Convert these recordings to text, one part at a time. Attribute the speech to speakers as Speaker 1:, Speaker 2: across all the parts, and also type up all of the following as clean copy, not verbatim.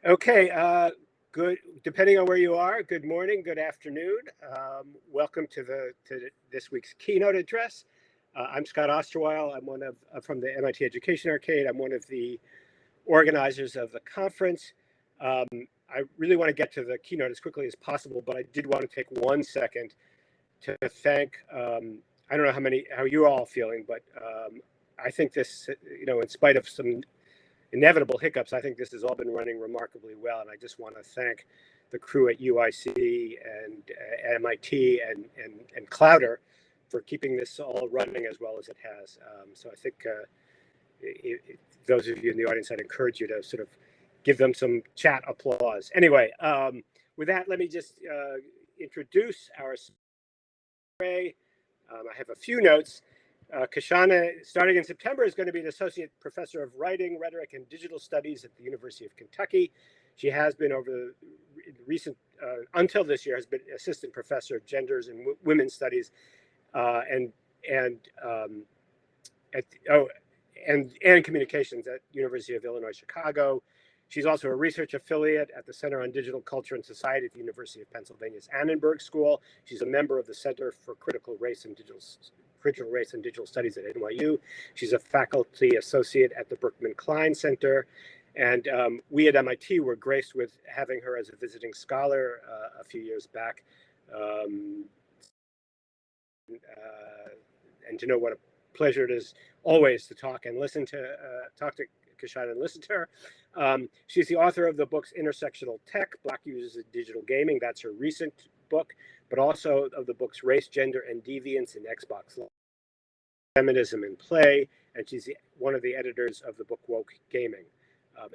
Speaker 1: Okay, good. Depending on where you are, good morning, good afternoon. Welcome to this week's keynote address. I'm Scott Osterweil. I'm from the MIT Education Arcade. I'm one of the organizers of the conference. I really want to get to the keynote as quickly as possible, but I did want to take 1 second to thank. I don't know how you all are feeling, but I think this, in spite of some inevitable hiccups, I think this has all been running remarkably well, and I just want to thank the crew at UIC and MIT and Clouder for keeping this all running as well as it has. So I think those of you in the audience, I'd encourage you to sort of give them some chat applause. Anyway, with that, let me just introduce our array. I have a few notes. Kishonna, starting in September, is going to be an associate professor of writing, rhetoric, and digital studies at the University of Kentucky. She has been until this year, has been assistant professor of genders and women's studies, and communications at University of Illinois Chicago. She's also a research affiliate at the Center on Digital Culture and Society at the University of Pennsylvania's Annenberg School. She's a member of the Center for Critical Race and Digital Studies at NYU. She's a faculty associate at the Berkman Klein Center. And we at MIT were graced with having her as a visiting scholar a few years back. And to know what a pleasure it is always to talk to Kishonna and listen to her. She's the author of the books Intersectional Tech, Black Users in Digital Gaming. That's her recent book, but also of the books Race, Gender, and Deviance in Xbox Feminism in Play. And she's one of the editors of the book Woke Gaming.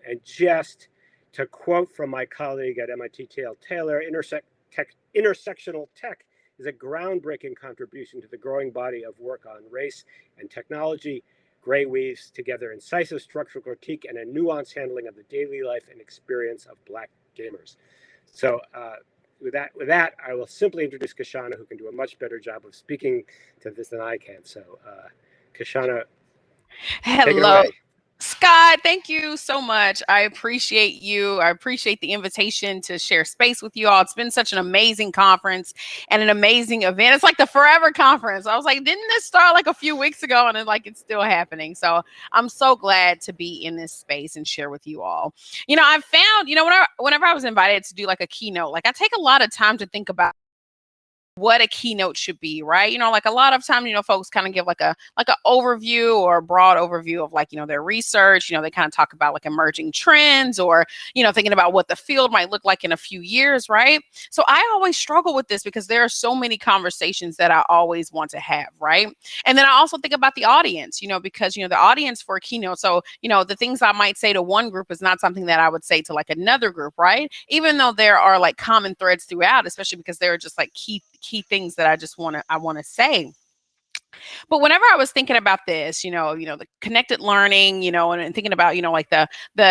Speaker 1: And just to quote from my colleague at MIT, Taylor, Intersectional Tech is a groundbreaking contribution to the growing body of work on race and technology. Gray weaves together incisive structural critique and a nuanced handling of the daily life and experience of Black gamers. So with that, I will simply introduce Kishonna, who can do a much better job of speaking to this than I can. So Kishonna,
Speaker 2: hello.
Speaker 1: Take it away.
Speaker 2: Scott, thank you so much. I appreciate you. I appreciate the invitation to share space with you all. It's been such an amazing conference and an amazing event. It's like the Forever Conference. I was like, didn't this start like a few weeks ago? And it's still happening. So I'm so glad to be in this space and share with you all. I've found, whenever I was invited to do like a keynote, like I take a lot of time to think about what a keynote should be, right? Like a lot of times, folks kind of give like an overview or a broad overview of their research. They kind of talk about like emerging trends or, thinking about what the field might look like in a few years, right? So I always struggle with this because there are so many conversations that I always want to have, right? And then I also think about the audience, because, the audience for a keynote. So, the things I might say to one group is not something that I would say to like another group, right? Even though there are like common threads throughout, especially because there are just like key things that I want to say. But whenever I was thinking about this, the connected learning, and thinking about, like the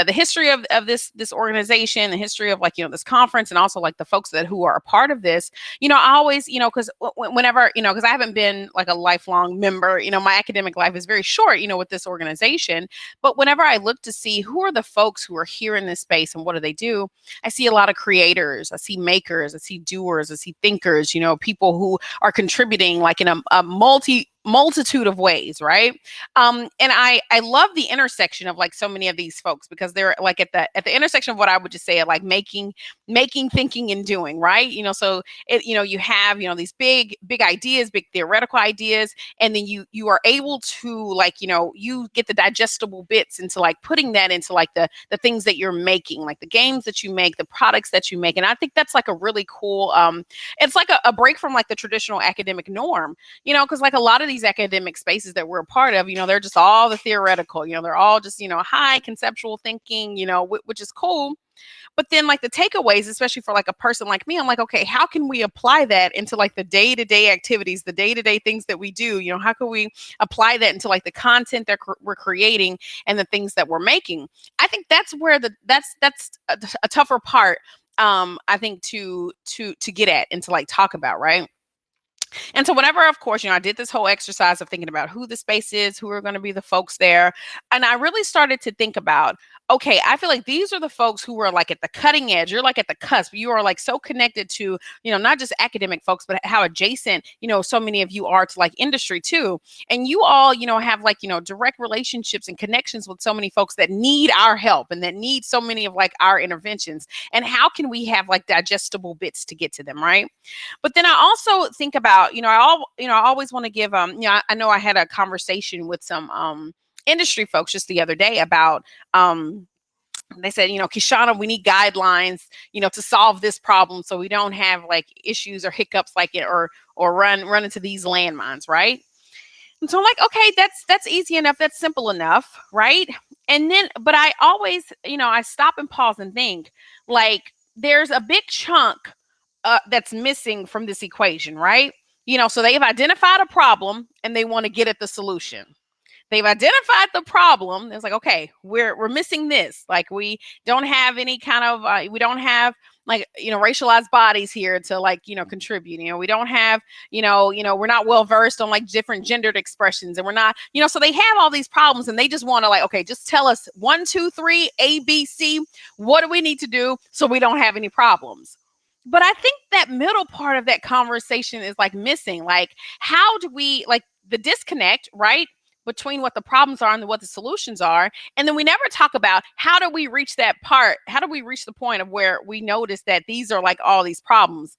Speaker 2: history of this organization, the history of this conference, and also like the folks who are a part of this, I always, because whenever, because I haven't been like a lifelong member, my academic life is very short, with this organization. But whenever I look to see who are the folks who are here in this space and what do they do, I see a lot of creators, I see makers, I see doers, I see thinkers, people who are contributing like in a multitude of ways, right? And I love the intersection of like so many of these folks because they're like at the intersection of what I would just say like making, thinking, and doing, right? So you have these big ideas, big theoretical ideas, and then you are able to like you get the digestible bits into like putting that into like the things that you're making, like the games that you make, the products that you make, and I think that's like a really cool. It's like a break from like the traditional academic norm, because like a lot of these academic spaces that we're a part of, they're just all the theoretical, they're all just, high conceptual thinking, which is cool. But then like the takeaways, especially for like a person like me, I'm like, okay, how can we apply that into like the day-to-day activities, the day-to-day things that we do? How can we apply that into like the content that we're creating and the things that we're making? I think that's where that's a tougher part, I think to get at and to like talk about, right? And so whenever, of course, I did this whole exercise of thinking about who the space is, who are going to be the folks there. And I really started to think about, okay, I feel like these are the folks who are like at the cutting edge. You're like at the cusp. You are like so connected to, not just academic folks, but how adjacent, so many of you are to like industry too. And you all, have like, direct relationships and connections with so many folks that need our help and that need so many of like our interventions. And how can we have like digestible bits to get to them, right? But then I also think about, I always want to give, I know I had a conversation with some industry folks just the other day about, they said, Kishonna, we need guidelines, to solve this problem so we don't have like issues or hiccups like it or run into these landmines, right? And so I'm like, okay, that's easy enough, that's simple enough, right? And then, but I always, I stop and pause and think, like, there's a big chunk that's missing from this equation, right? So they've identified a problem and they want to get at the solution. They've identified the problem. It's like, okay, we're missing this. Like, we don't have any kind of we don't have like racialized bodies here to like contribute. We don't have we're not well versed on like different gendered expressions, and we're not so they have all these problems, and they just want to like, okay, just tell us 1, 2, 3 ABC. What do we need to do so we don't have any problems? But I think that middle part of that conversation is like missing. Like, how do we, like, the disconnect, right, between what the problems are and what the solutions are? And then we never talk about how do we reach that part? How do we reach the point of where we notice that these are like all these problems?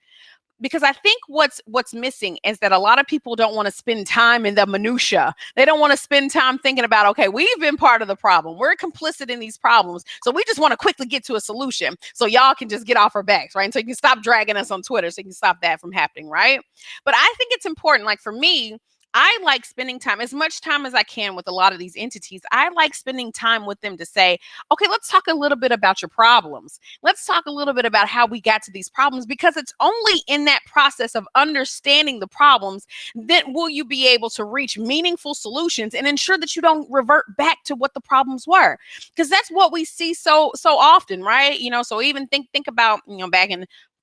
Speaker 2: Because I think what's missing is that a lot of people don't want to spend time in the minutia. They don't want to spend time thinking about, okay, we've been part of the problem. We're complicit in these problems. So we just want to quickly get to a solution so y'all can just get off our backs, right? And so you can stop dragging us on Twitter so you can stop that from happening, right? But I think it's important, like for me, I like spending time, as much time as I can with a lot of these entities. I like spending time with them to say, okay, let's talk a little bit about your problems. Let's talk a little bit about how we got to these problems, because it's only in that process of understanding the problems that will you be able to reach meaningful solutions and ensure that you don't revert back to what the problems were. Because that's what we see so often, right? So even think about,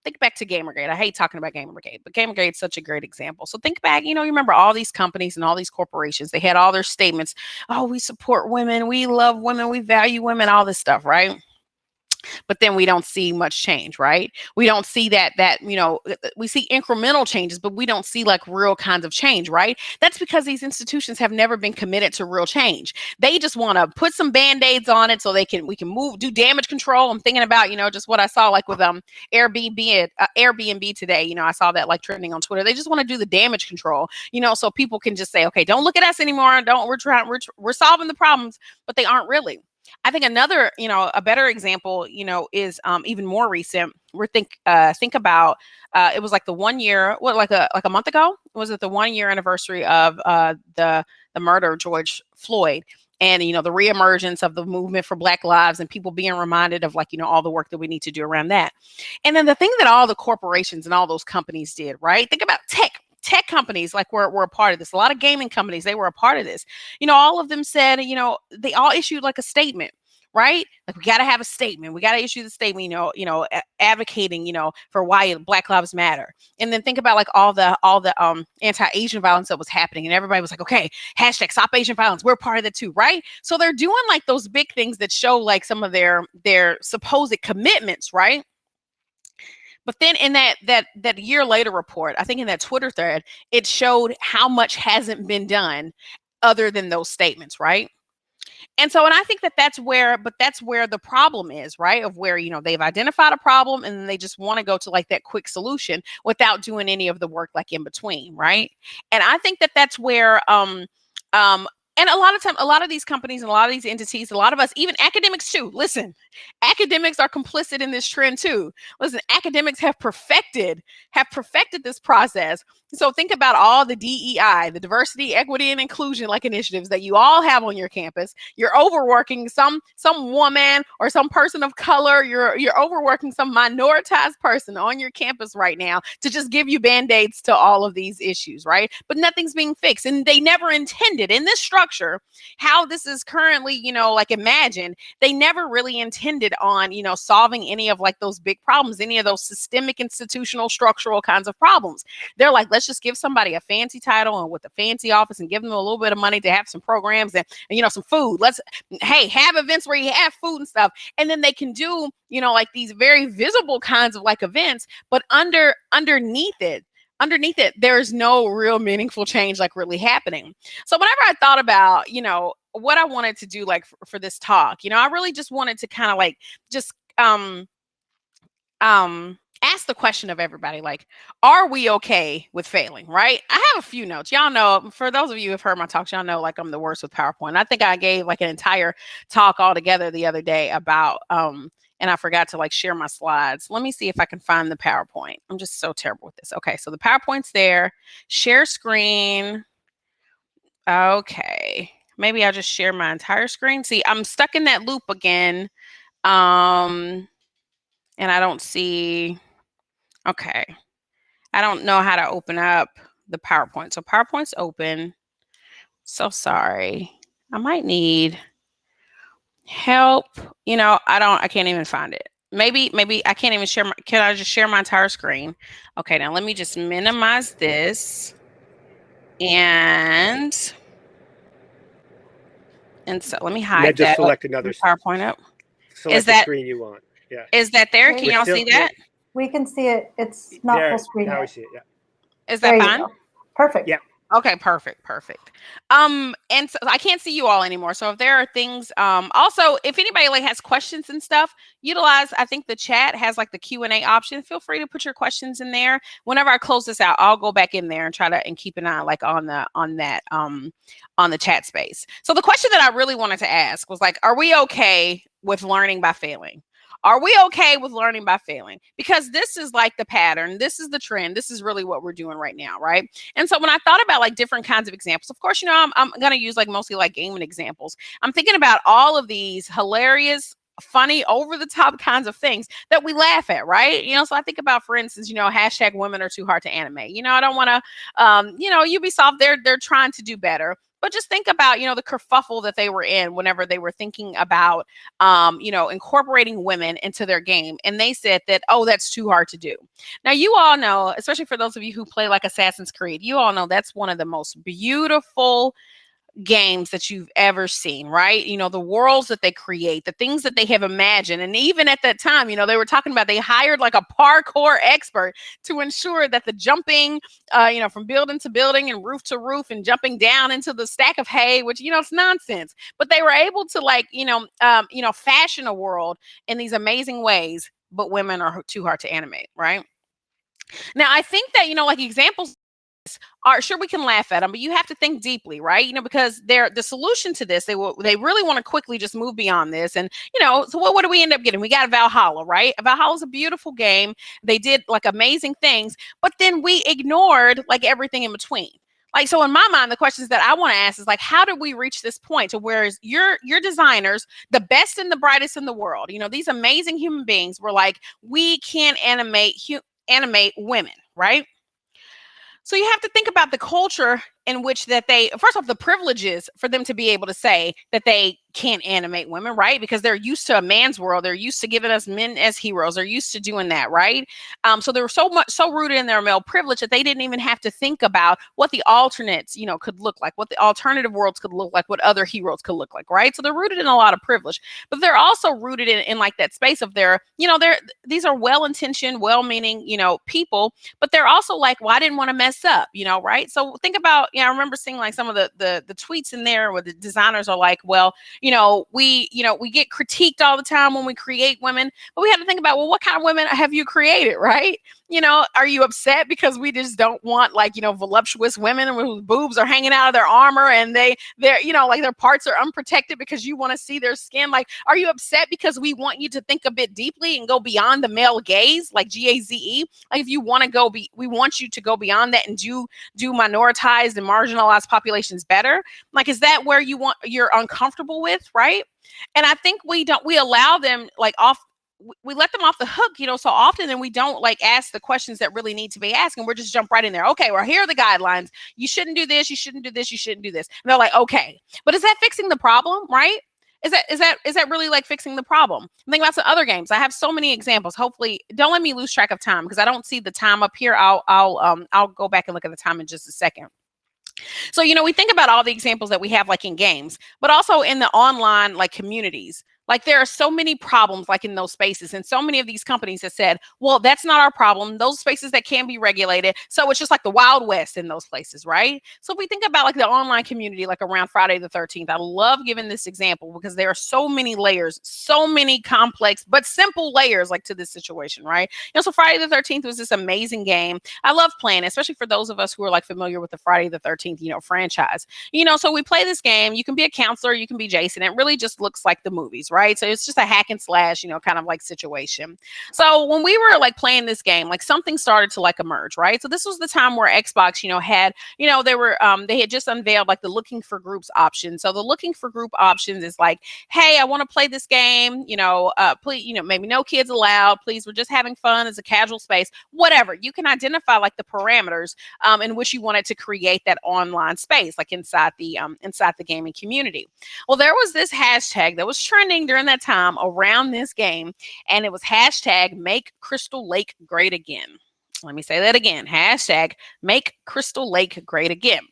Speaker 2: think back to Gamergate. I hate talking about Gamergate, but Gamergate is such a great example. So think back, you remember all these companies and all these corporations, they had all their statements. Oh, we support women. We love women. We value women, all this stuff, right? But then we don't see much change, right? We don't see that we see incremental changes, but we don't see like real kinds of change, right? That's because these institutions have never been committed to real change. They just want to put some band-aids on it so we can do damage control. I'm thinking about, just what I saw like with Airbnb today. I saw that like trending on Twitter. They just want to do the damage control, so people can just say, okay, don't look at us anymore. We're solving the problems, but they aren't really. I think another, a better example, is even more recent. Think about it was like the 1 year, like a month ago. Was it the 1 year anniversary of the murder of George Floyd? And, the reemergence of the movement for Black lives and people being reminded of like, all the work that we need to do around that. And then the thing that all the corporations and all those companies did, right? Think about tech companies, like were a part of this. A lot of gaming companies, they were a part of this. All of them said, they all issued like a statement, right? Like, we got to have a statement. We got to issue the statement, advocating, for why Black Lives Matter. And then think about like all the anti-Asian violence that was happening. And everybody was like, okay, hashtag stop Asian violence. We're part of that too, right? So they're doing like those big things that show like some of their supposed commitments, right? But then in that year later report, I think in that Twitter thread, it showed how much hasn't been done other than those statements, right? And so, and I think that's where the problem is, right? Of where, they've identified a problem and then they just want to go to like that quick solution without doing any of the work like in between, right? And I think that's where, and a lot of these companies and a lot of these entities, a lot of us, even academics too. Listen, academics are complicit in this trend too. Listen, academics have perfected this process. So think about all the DEI, the diversity, equity, and inclusion like initiatives that you all have on your campus. You're overworking some woman or some person of color. You're overworking some minoritized person on your campus right now to just give you band-aids to all of these issues, right? But nothing's being fixed, and they never intended in this struggle. structure, how this is currently, like imagined, they never really intended on, solving any of like those big problems, any of those systemic, institutional, structural kinds of problems. They're like, let's just give somebody a fancy title and with a fancy office and give them a little bit of money to have some programs and some food. Hey, have events where you have food and stuff. And then they can do, like these very visible kinds of like events, but underneath it, there's no real meaningful change like really happening. So whenever I thought about, what I wanted to do like for this talk, I really just wanted to kind of like just ask the question of everybody, like, are we okay with failing, right? I have a few notes. Y'all know, for those of you who have heard my talks, y'all know like I'm the worst with PowerPoint. I think I gave like an entire talk altogether the other day about and I forgot to like share my slides. Let me see if I can find the PowerPoint. I'm just so terrible with this. Okay, so the PowerPoint's there. Share screen. Okay, maybe I'll just share my entire screen. See, I'm stuck in that loop again. And I don't see, okay. I don't know how to open up the PowerPoint. So PowerPoint's open. So sorry. I might need help. I can't even find it. Maybe I can't even share can I just share my entire screen? Okay, now let me just minimize this. And so let me hide
Speaker 1: just
Speaker 2: that.
Speaker 1: Select another
Speaker 2: PowerPoint up.
Speaker 1: Select the screen you want. Yeah.
Speaker 2: Is that there? Can y'all see that?
Speaker 3: We can see it. It's not full screen.
Speaker 1: Now we see it. Yeah.
Speaker 2: Is that fine?
Speaker 3: Perfect.
Speaker 1: Yeah.
Speaker 2: Okay, perfect. And so I can't see you all anymore. So if there are things, also, if anybody like has questions and stuff, utilize, I think the chat has like the Q&A option. Feel free to put your questions in there. Whenever I close this out, I'll go back in there and try to, and keep an eye like on the chat space. So the question that I really wanted to ask was like, are we okay with learning by failing? Are we okay with learning by failing? Because this is like the pattern. This is the trend. This is really what we're doing right now, right? And so when I thought about like different kinds of examples, of course, I'm going to use like mostly like gaming examples. I'm thinking about all of these hilarious, funny, over the top kinds of things that we laugh at, right? So I think about, for instance, hashtag women are too hard to animate. I don't want to, Ubisoft, they're trying to do better. But just think about, the kerfuffle that they were in whenever they were thinking about, incorporating women into their game. And they said that, oh, that's too hard to do. Now, you all know, especially for those of you who play like Assassin's Creed, you all know that's one of the most beautiful games that you've ever seen, right? The worlds that they create, the things that they have imagined. And even at that time, they were talking about, they hired like a parkour expert to ensure that the jumping, from building to building and roof to roof and jumping down into the stack of hay, which, it's nonsense, but they were able to like, fashion a world in these amazing ways, but women are too hard to animate, right? Now, I think that, like examples are, sure, we can laugh at them, but you have to think deeply, right? Because the solution to this, they really want to quickly just move beyond this. And, so what do we end up getting? We got Valhalla, right? Valhalla is a beautiful game. They did like amazing things, but then we ignored like everything in between. Like, so in my mind, the questions that I want to ask is like, how did we reach this point to where your designers, the best and the brightest in the world, these amazing human beings were like, we can't animate women, right? So you have to think about the culture in which that they, first off, the privileges for them to be able to say that they can't animate women, right? Because they're used to a man's world. They're used to giving us men as heroes. They're used to doing that, right? So they were so rooted in their male privilege that they didn't even have to think about what the alternates, could look like, what the alternative worlds could look like, what other heroes could look like, right? So they're rooted in a lot of privilege, but they're also rooted in like that space of these are well-intentioned, well-meaning, people, but they're also like, well, I didn't want to mess up, right? So think about, I remember seeing like some of the tweets in there where the designers are like, well, we get critiqued all the time when we create women, but we have to think about, well, what kind of women have you created, right? Are you upset because we just don't want like, voluptuous women whose boobs are hanging out of their armor and they're, like their parts are unprotected because you want to see their skin? Like, are you upset because we want you to think a bit deeply and go beyond the male gaze, like GAZE? Like, if you want to we want you to go beyond that and do minoritized and marginalized populations better. Like, is that where you're uncomfortable with, right? And I think we allow them like we let them off the hook, so often, and we don't like ask the questions that really need to be asked, and we're just jump right in there. Okay, well, here are the guidelines. You shouldn't do this. You shouldn't do this. You shouldn't do this. And they're like, okay, but is that fixing the problem, right? Is that really like fixing the problem? Think about some other games. I have so many examples. Hopefully, don't let me lose track of time because I don't see the time up here. I'll go back and look at the time in just a second. So, we think about all the examples that we have like in games, but also in the online like communities. Like there are so many problems like in those spaces, and so many of these companies have said, well, that's not our problem. Those spaces that can be regulated. So it's just like the Wild West in those places, right? So if we think about like the online community, like around Friday the 13th, I love giving this example because there are so many layers, so many complex, but simple layers like to this situation, right? So Friday the 13th was this amazing game. I love playing, especially for those of us who are like familiar with the Friday the 13th, franchise. So we play this game. You can be a counselor, you can be Jason. It really just looks like the movies, right? So it's just a hack and slash, kind of like situation. So when we were like playing this game, like something started to like emerge, right? So this was the time where Xbox, had, they had just unveiled like the looking for groups option. So the looking for group options is like, hey, I want to play this game, please, maybe no kids allowed. Please, we're just having fun as a casual space, whatever. You can identify like the parameters in which you wanted to create that online space, like inside the gaming community. Well, there was this hashtag that was trending during that time around this game, and it was hashtag make Crystal Lake great again. Let me say that again. Hashtag make Crystal Lake great again.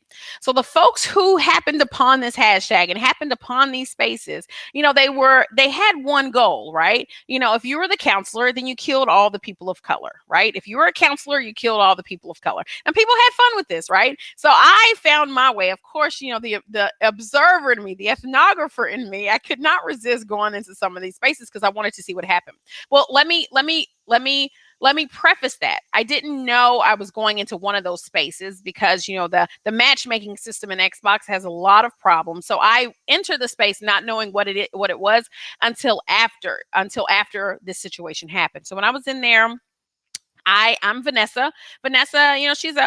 Speaker 2: So the folks who happened upon this hashtag and happened upon these spaces, they had one goal, right? If you were the counselor, then you killed all the people of color, right? If you were a counselor, you killed all the people of color. And people had fun with this, right? So I found my way. Of course, the observer in me, the ethnographer in me, I could not resist going into some of these spaces because I wanted to see what happened. Well, let me preface that. I didn't know I was going into one of those spaces because, the matchmaking system in Xbox has a lot of problems. So I entered the space not knowing what it was until after this situation happened. So when I was in there, I'm Vanessa. Vanessa, she's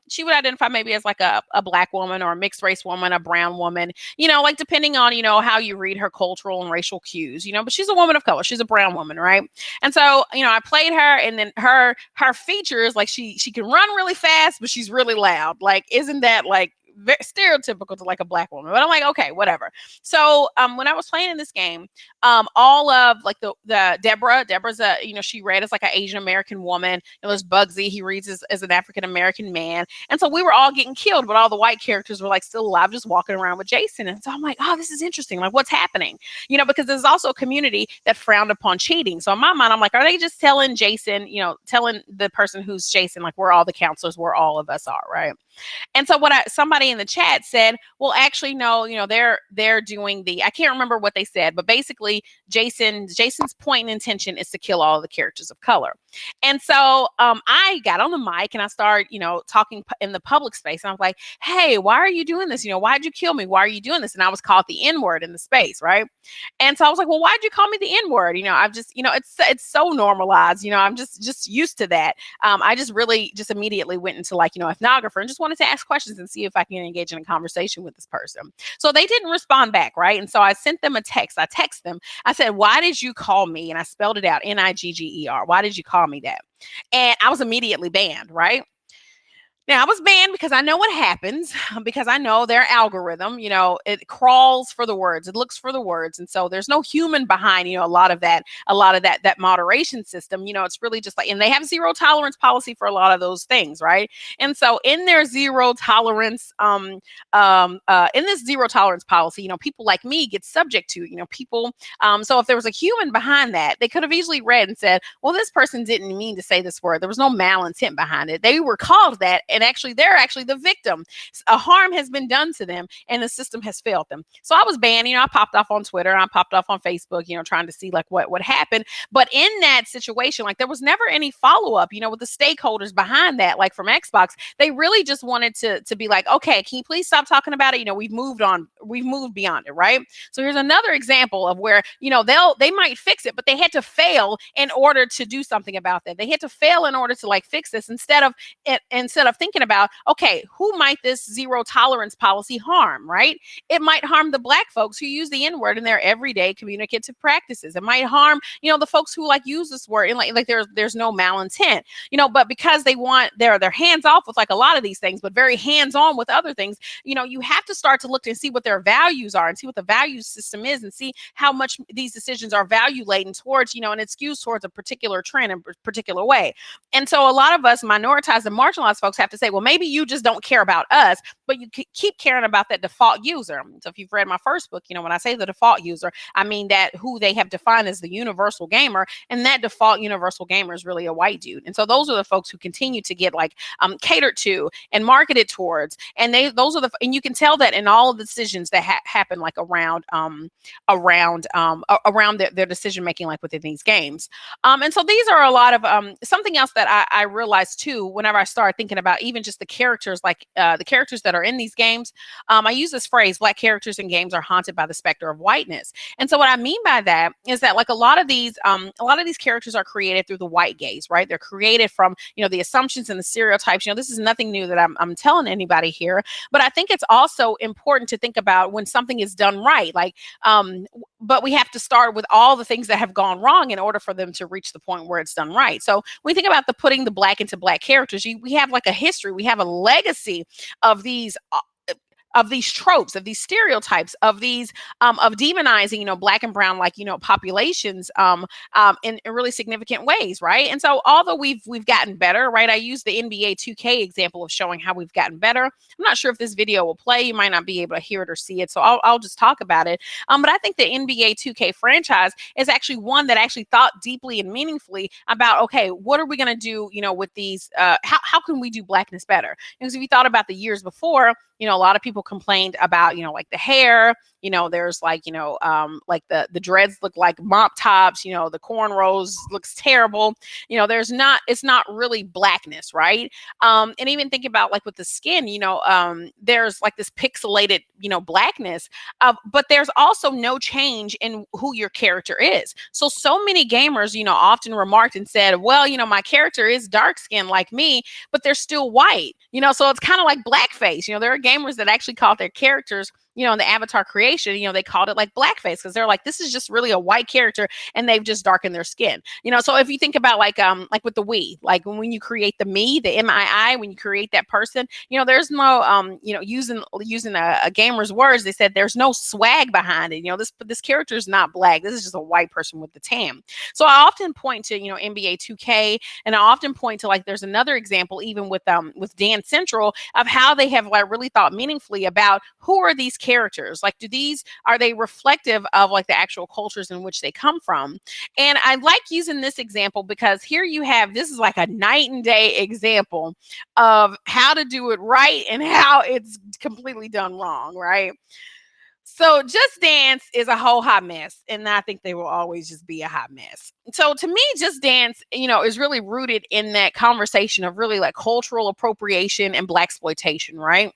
Speaker 2: she would identify maybe as like a Black woman or a mixed race woman, a brown woman, like depending on, how you read her cultural and racial cues, but she's a woman of color. She's a brown woman, right? And so, I played her, and then her features, like she can run really fast, but she's really loud. Like, isn't that like very stereotypical to like a Black woman? But I'm like, okay, whatever. So when I was playing in this game, all of like the Deborah's a, she read as like an Asian American woman. There's Bugsy, he reads as an African American man. And so we were all getting killed, but all the white characters were like still alive, just walking around with Jason. And so I'm like, oh, this is interesting. Like, what's happening? Because there's also a community that frowned upon cheating. So in my mind, I'm like, are they just telling Jason, telling the person who's Jason, like, we're all the counselors, where all of us are, right? And so somebody in the chat said, well, actually, no, they're doing I can't remember what they said, but basically Jason's point and intention is to kill all the characters of color. And so I got on the mic and I started, talking in the public space. And I was like, hey, why are you doing this? Why'd you kill me? Why are you doing this? And I was called the N-word in the space, right? And so I was like, well, why'd you call me the N-word? I've just, it's so normalized, I'm just used to that. I just really just immediately went into like, ethnographer and just wanted to ask questions and see if I can engage in a conversation with this person. So they didn't respond back, right? And so I sent them a text. I texted them. I said, why did you call me? And I spelled it out, Nigger. Why did you call me that? And I was immediately banned, right? Now, I was banned because I know what happens, because I know their algorithm, it crawls for the words, it looks for the words. And so there's no human behind, a lot of that moderation system. It's really just like, and they have zero tolerance policy for a lot of those things, right? And so in their zero tolerance, in this zero tolerance policy, people like me get subject to, people. So if there was a human behind that, they could have easily read and said, well, this person didn't mean to say this word. There was no malintent behind it. They were called that. And actually, they're actually the victim. A harm has been done to them, and the system has failed them. So I was banned. I popped off on Twitter. I popped off on Facebook, trying to see like what happened. But in that situation, like there was never any follow up, with the stakeholders behind that, like from Xbox. They really just wanted to be like, okay, can you please stop talking about it? We've moved on. We've moved beyond it, right? So here's another example of where they might fix it, but they had to fail in order to do something about that. They had to fail in order to like fix this instead of thinking about, okay, who might this zero tolerance policy harm, right? It might harm the Black folks who use the N-word in their everyday communicative practices. It might harm, the folks who like use this word and like there's no malintent, but because they want they're hands off with like a lot of these things, but very hands on with other things, you have to start to look and see what their values are and see what the value system is and see how much these decisions are value laden towards, and it skews towards a particular trend in a particular way. And so a lot of us minoritized and marginalized folks have to say, well, maybe you just don't care about us, but you keep caring about that default user. So if you've read my first book, when I say the default user, I mean that who they have defined as the universal gamer, and that default universal gamer is really a white dude. And so those are the folks who continue to get like catered to and marketed towards, and and you can tell that in all of the decisions that happen like around their decision making, like within these games. And so these are a lot of something else that I realized too whenever I started thinking about even just the characters, like the characters that are in these games. I use this phrase: Black characters in games are haunted by the specter of whiteness. And so what I mean by that is that like a lot of these characters are created through the white gaze, right? They're created from the assumptions and the stereotypes. This is nothing new that I'm telling anybody here, but I think it's also important to think about when something is done right, like but we have to start with all the things that have gone wrong in order for them to reach the point where it's done right. So when we think about putting the Black into Black characters, we have like a history, we have a legacy of these tropes, of these stereotypes, of these of demonizing Black and brown populations in really significant ways, right? And so although we've gotten better, right? I use the NBA 2K example of showing how we've gotten better. I'm not sure if this video will play. You might not be able to hear it or see it, so I'll just talk about it. But I think the NBA 2K franchise is actually one that actually thought deeply and meaningfully about, okay, what are we going to do with these how can we do Blackness better? Because if you thought about the years before, a lot of people complained about, like the hair, there's like, like the dreads look like mop tops, the cornrows looks terrible. It's not really Blackness, right? And even think about like with the skin, there's like this pixelated, Blackness, but there's also no change in who your character is. So many gamers, often remarked and said, well, my character is dark skinned like me, but they're still white, so it's kind of like blackface. There are gamers that actually call their characters, in the avatar creation, they called it like blackface because they're like, this is just really a white character and they've just darkened their skin. So if you think about like with the we, like when you create the me, the MII, when you create that person, there's no using a gamer's words, they said there's no swag behind it. This character is not Black. This is just a white person with the tan. So I often point to NBA 2K, and I often point to like there's another example even with Dance Central of how they have like really thought meaningfully about who are these characters, like are they reflective of like the actual cultures in which they come from. And I like using this example because here you have, this is like a night and day example of how to do it right and how it's completely done wrong, right? So Just Dance is a whole hot mess, and I think they will always just be a hot mess. So to me, Just Dance, is really rooted in that conversation of really like cultural appropriation and Blaxploitation, right?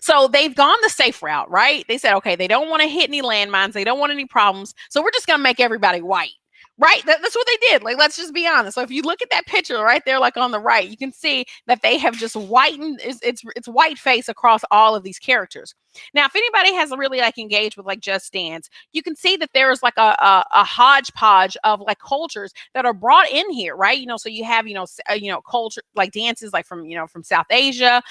Speaker 2: So they've gone the safe route, right? They said, okay, they don't want to hit any landmines. They don't want any problems. So we're just going to make everybody white. Right? That's what they did. Like, let's just be honest. So if you look at that picture right there, like on the right, you can see that they have just whitened, it's white face across all of these characters. Now, if anybody has really like engaged with like Just Dance, you can see that there is like a hodgepodge of like cultures that are brought in here, right? So you have, culture, like dances like from South Asia,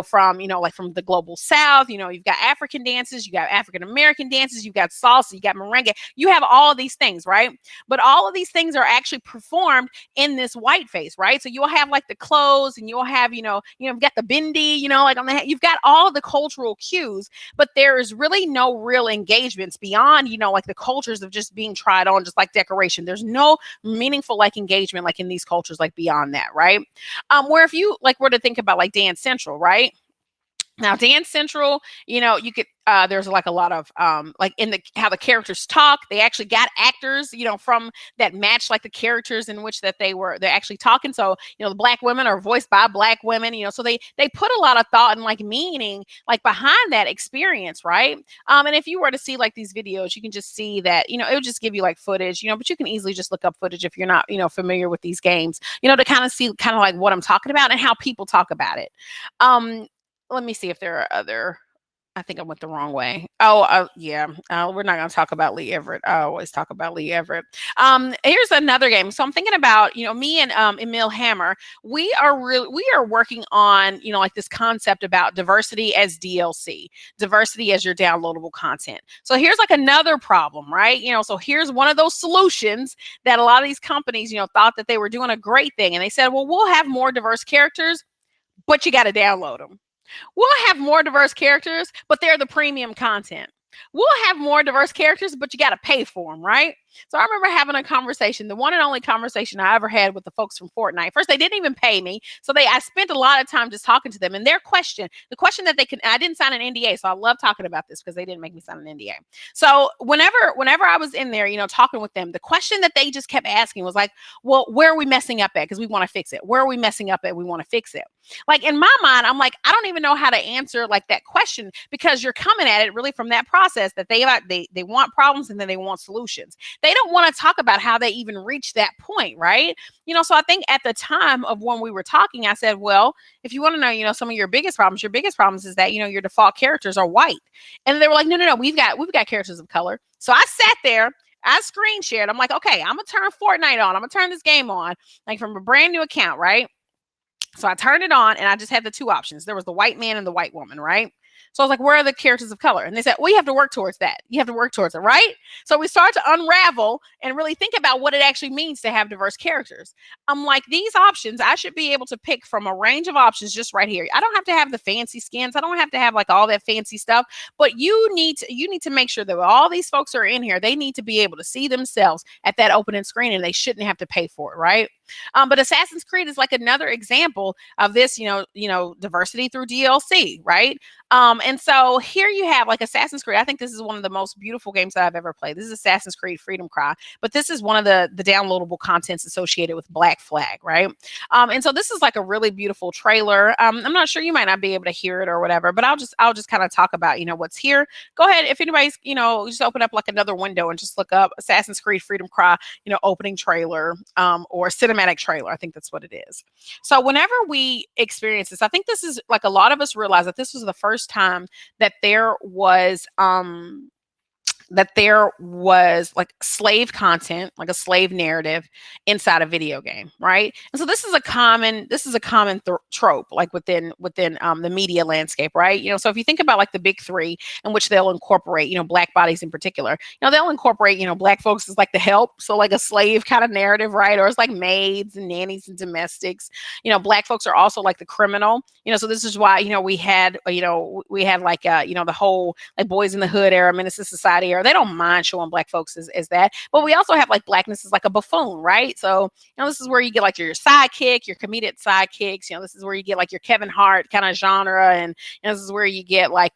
Speaker 2: from like from the global South, you've got African dances, you got African American dances, you've got salsa, you got merengue, you have all of these things, right? But all of these things are actually performed in this white face, right? So you'll have like the clothes, and you'll have, you've got the bindi, like on the head, you've got all of the cultural cues, but there is really no real engagements beyond, like the cultures of just being tried on, just like decoration. There's no meaningful like engagement like in these cultures, like beyond that, right? Where if you like were to think about like Dance Central, right? Now, Dance Central, you could there's like a lot of like in how the characters talk. They actually got actors, from that match like the characters in which that they're actually talking. So, the Black women are voiced by Black women, so they put a lot of thought and like meaning like behind that experience, right? And if you were to see like these videos, you can just see that, it would just give you like footage, but you can easily just look up footage if you're not, familiar with these games, to kind of see kind of like what I'm talking about and how people talk about it. Let me see if there are other. I think I went the wrong way. Oh, yeah. We're not going to talk about Lee Everett. I always talk about Lee Everett. Here's another game. So I'm thinking about, me and Emil Hammer. We are working on, like this concept about diversity as DLC, diversity as your downloadable content. So here's like another problem, right? So here's one of those solutions that a lot of these companies, thought that they were doing a great thing, and they said, well, we'll have more diverse characters, but you got to download them. We'll have more diverse characters, but they're the premium content. We'll have more diverse characters, but you got to pay for them, right? So I remember having a conversation, the one and only conversation I ever had with the folks from Fortnite. First, they didn't even pay me. So I spent a lot of time just talking to them, and the question that I didn't sign an NDA. So I love talking about this because they didn't make me sign an NDA. So whenever I was in there, talking with them, the question that they just kept asking was like, well, where are we messing up at? Because we want to fix it. Where are we messing up at? We want to fix it. Like in my mind, I'm like, I don't even know how to answer like that question, because you're coming at it really from that process that they want problems and then they want solutions. They don't want to talk about how they even reach that point, right? So I think at the time of when we were talking, I said, well, if you want to know, some of your biggest problems is that, your default characters are white. And they were like, no, we've got characters of color. So I sat there, I screen shared. I'm like, okay, I'm going to turn Fortnite on. I'm going to turn this game on, like from a brand new account, right? So I turned it on and I just had the two options. There was the white man and the white woman, right? So I was like, where are the characters of color? And they said, well, you have to work towards that. You have to work towards it, right? So we started to unravel and really think about what it actually means to have diverse characters. I'm like, these options, I should be able to pick from a range of options just right here. I don't have to have the fancy skins. I don't have to have like all that fancy stuff, but you need to make sure that all these folks are in here, they need to be able to see themselves at that opening screen, and they shouldn't have to pay for it, right? But Assassin's Creed is like another example of this, diversity through DLC, right? And so here you have like Assassin's Creed. I think this is one of the most beautiful games that I've ever played. This is Assassin's Creed Freedom Cry, but this is one of the downloadable contents associated with Black Flag, right? And so this is like a really beautiful trailer. I'm not sure, you might not be able to hear it or whatever, but I'll just kind of talk about, what's here. Go ahead. If anybody's, just open up like another window and just look up Assassin's Creed Freedom Cry, opening trailer, or cinematic trailer. I think that's what it is. So whenever we experience this, I think this is like a lot of us realize that this was the first time that there was like slave content, like a slave narrative inside a video game, right? And so this is a common trope, like within the media landscape, right? So if you think about like the big three, in which they'll incorporate, Black bodies in particular, they'll incorporate, Black folks as like the help, so like a slave kind of narrative, right? Or it's like maids and nannies and domestics. Black folks are also like the criminal, so this is why we had like the whole like Boys in the Hood era, Menace to Society era. They don't mind showing Black folks as that, but we also have like Blackness is like a buffoon, right? So this is where you get like your sidekick, your comedic sidekicks. This is where you get like your Kevin Hart kind of genre, and this is where you get like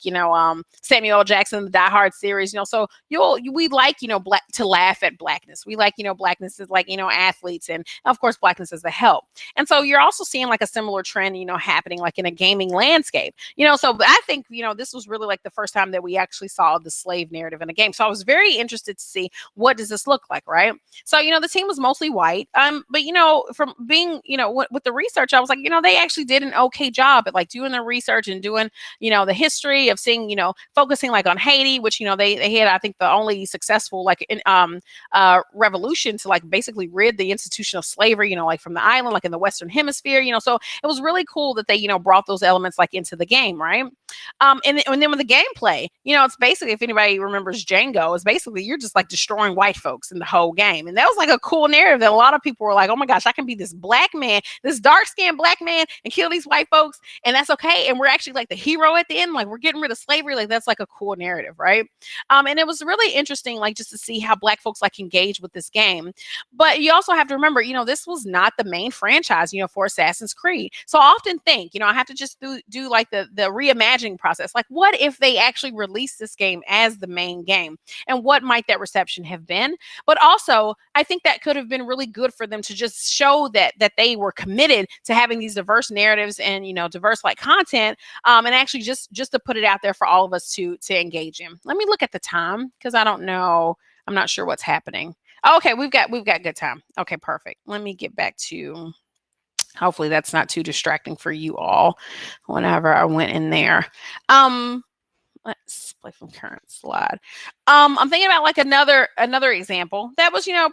Speaker 2: Samuel L. Jackson, the Die Hard series. So we like Black to laugh at Blackness. We like Blackness is like athletes, and of course Blackness is the help. And so you're also seeing like a similar trend happening like in a gaming landscape. So I think this was really like the first time that we actually saw the slave narrative in a game. So I was very interested to see what does this look like, right? So the team was mostly white, but from being with the research, I was like, they actually did an okay job at like doing the research and doing the history of seeing focusing like on Haiti, which they had, I think, the only successful like revolution to like basically rid the institution of slavery, like from the island, like in the Western Hemisphere, so it was really cool that they brought those elements like into the game, right? And then with the gameplay, it's basically, if anybody remembers Django, it's basically you're just like destroying white folks in the whole game. And that was like a cool narrative that a lot of people were like, oh my gosh, I can be this Black man, this dark-skinned Black man, and kill these white folks, and that's okay. And we're actually like the hero at the end, like we're getting rid of slavery. Like that's like a cool narrative, right? And it was really interesting, like just to see how Black folks like engage with this game. But you also have to remember, this was not the main franchise, for Assassin's Creed. So I often think, I have to just do like the reimagining budgeting process. Like, what if they actually release this game as the main game? And what might that reception have been? But also, I think that could have been really good for them to just show that they were committed to having these diverse narratives and, you know, diverse like content, and actually just to put it out there for all of us to engage in. Let me look at the time, because I don't know. I'm not sure what's happening. Oh, okay, we've got good time. Okay, perfect. Let me get back to, hopefully that's not too distracting for you all whenever I went in there. Let's play from current slide. I'm thinking about like another example that was, you know,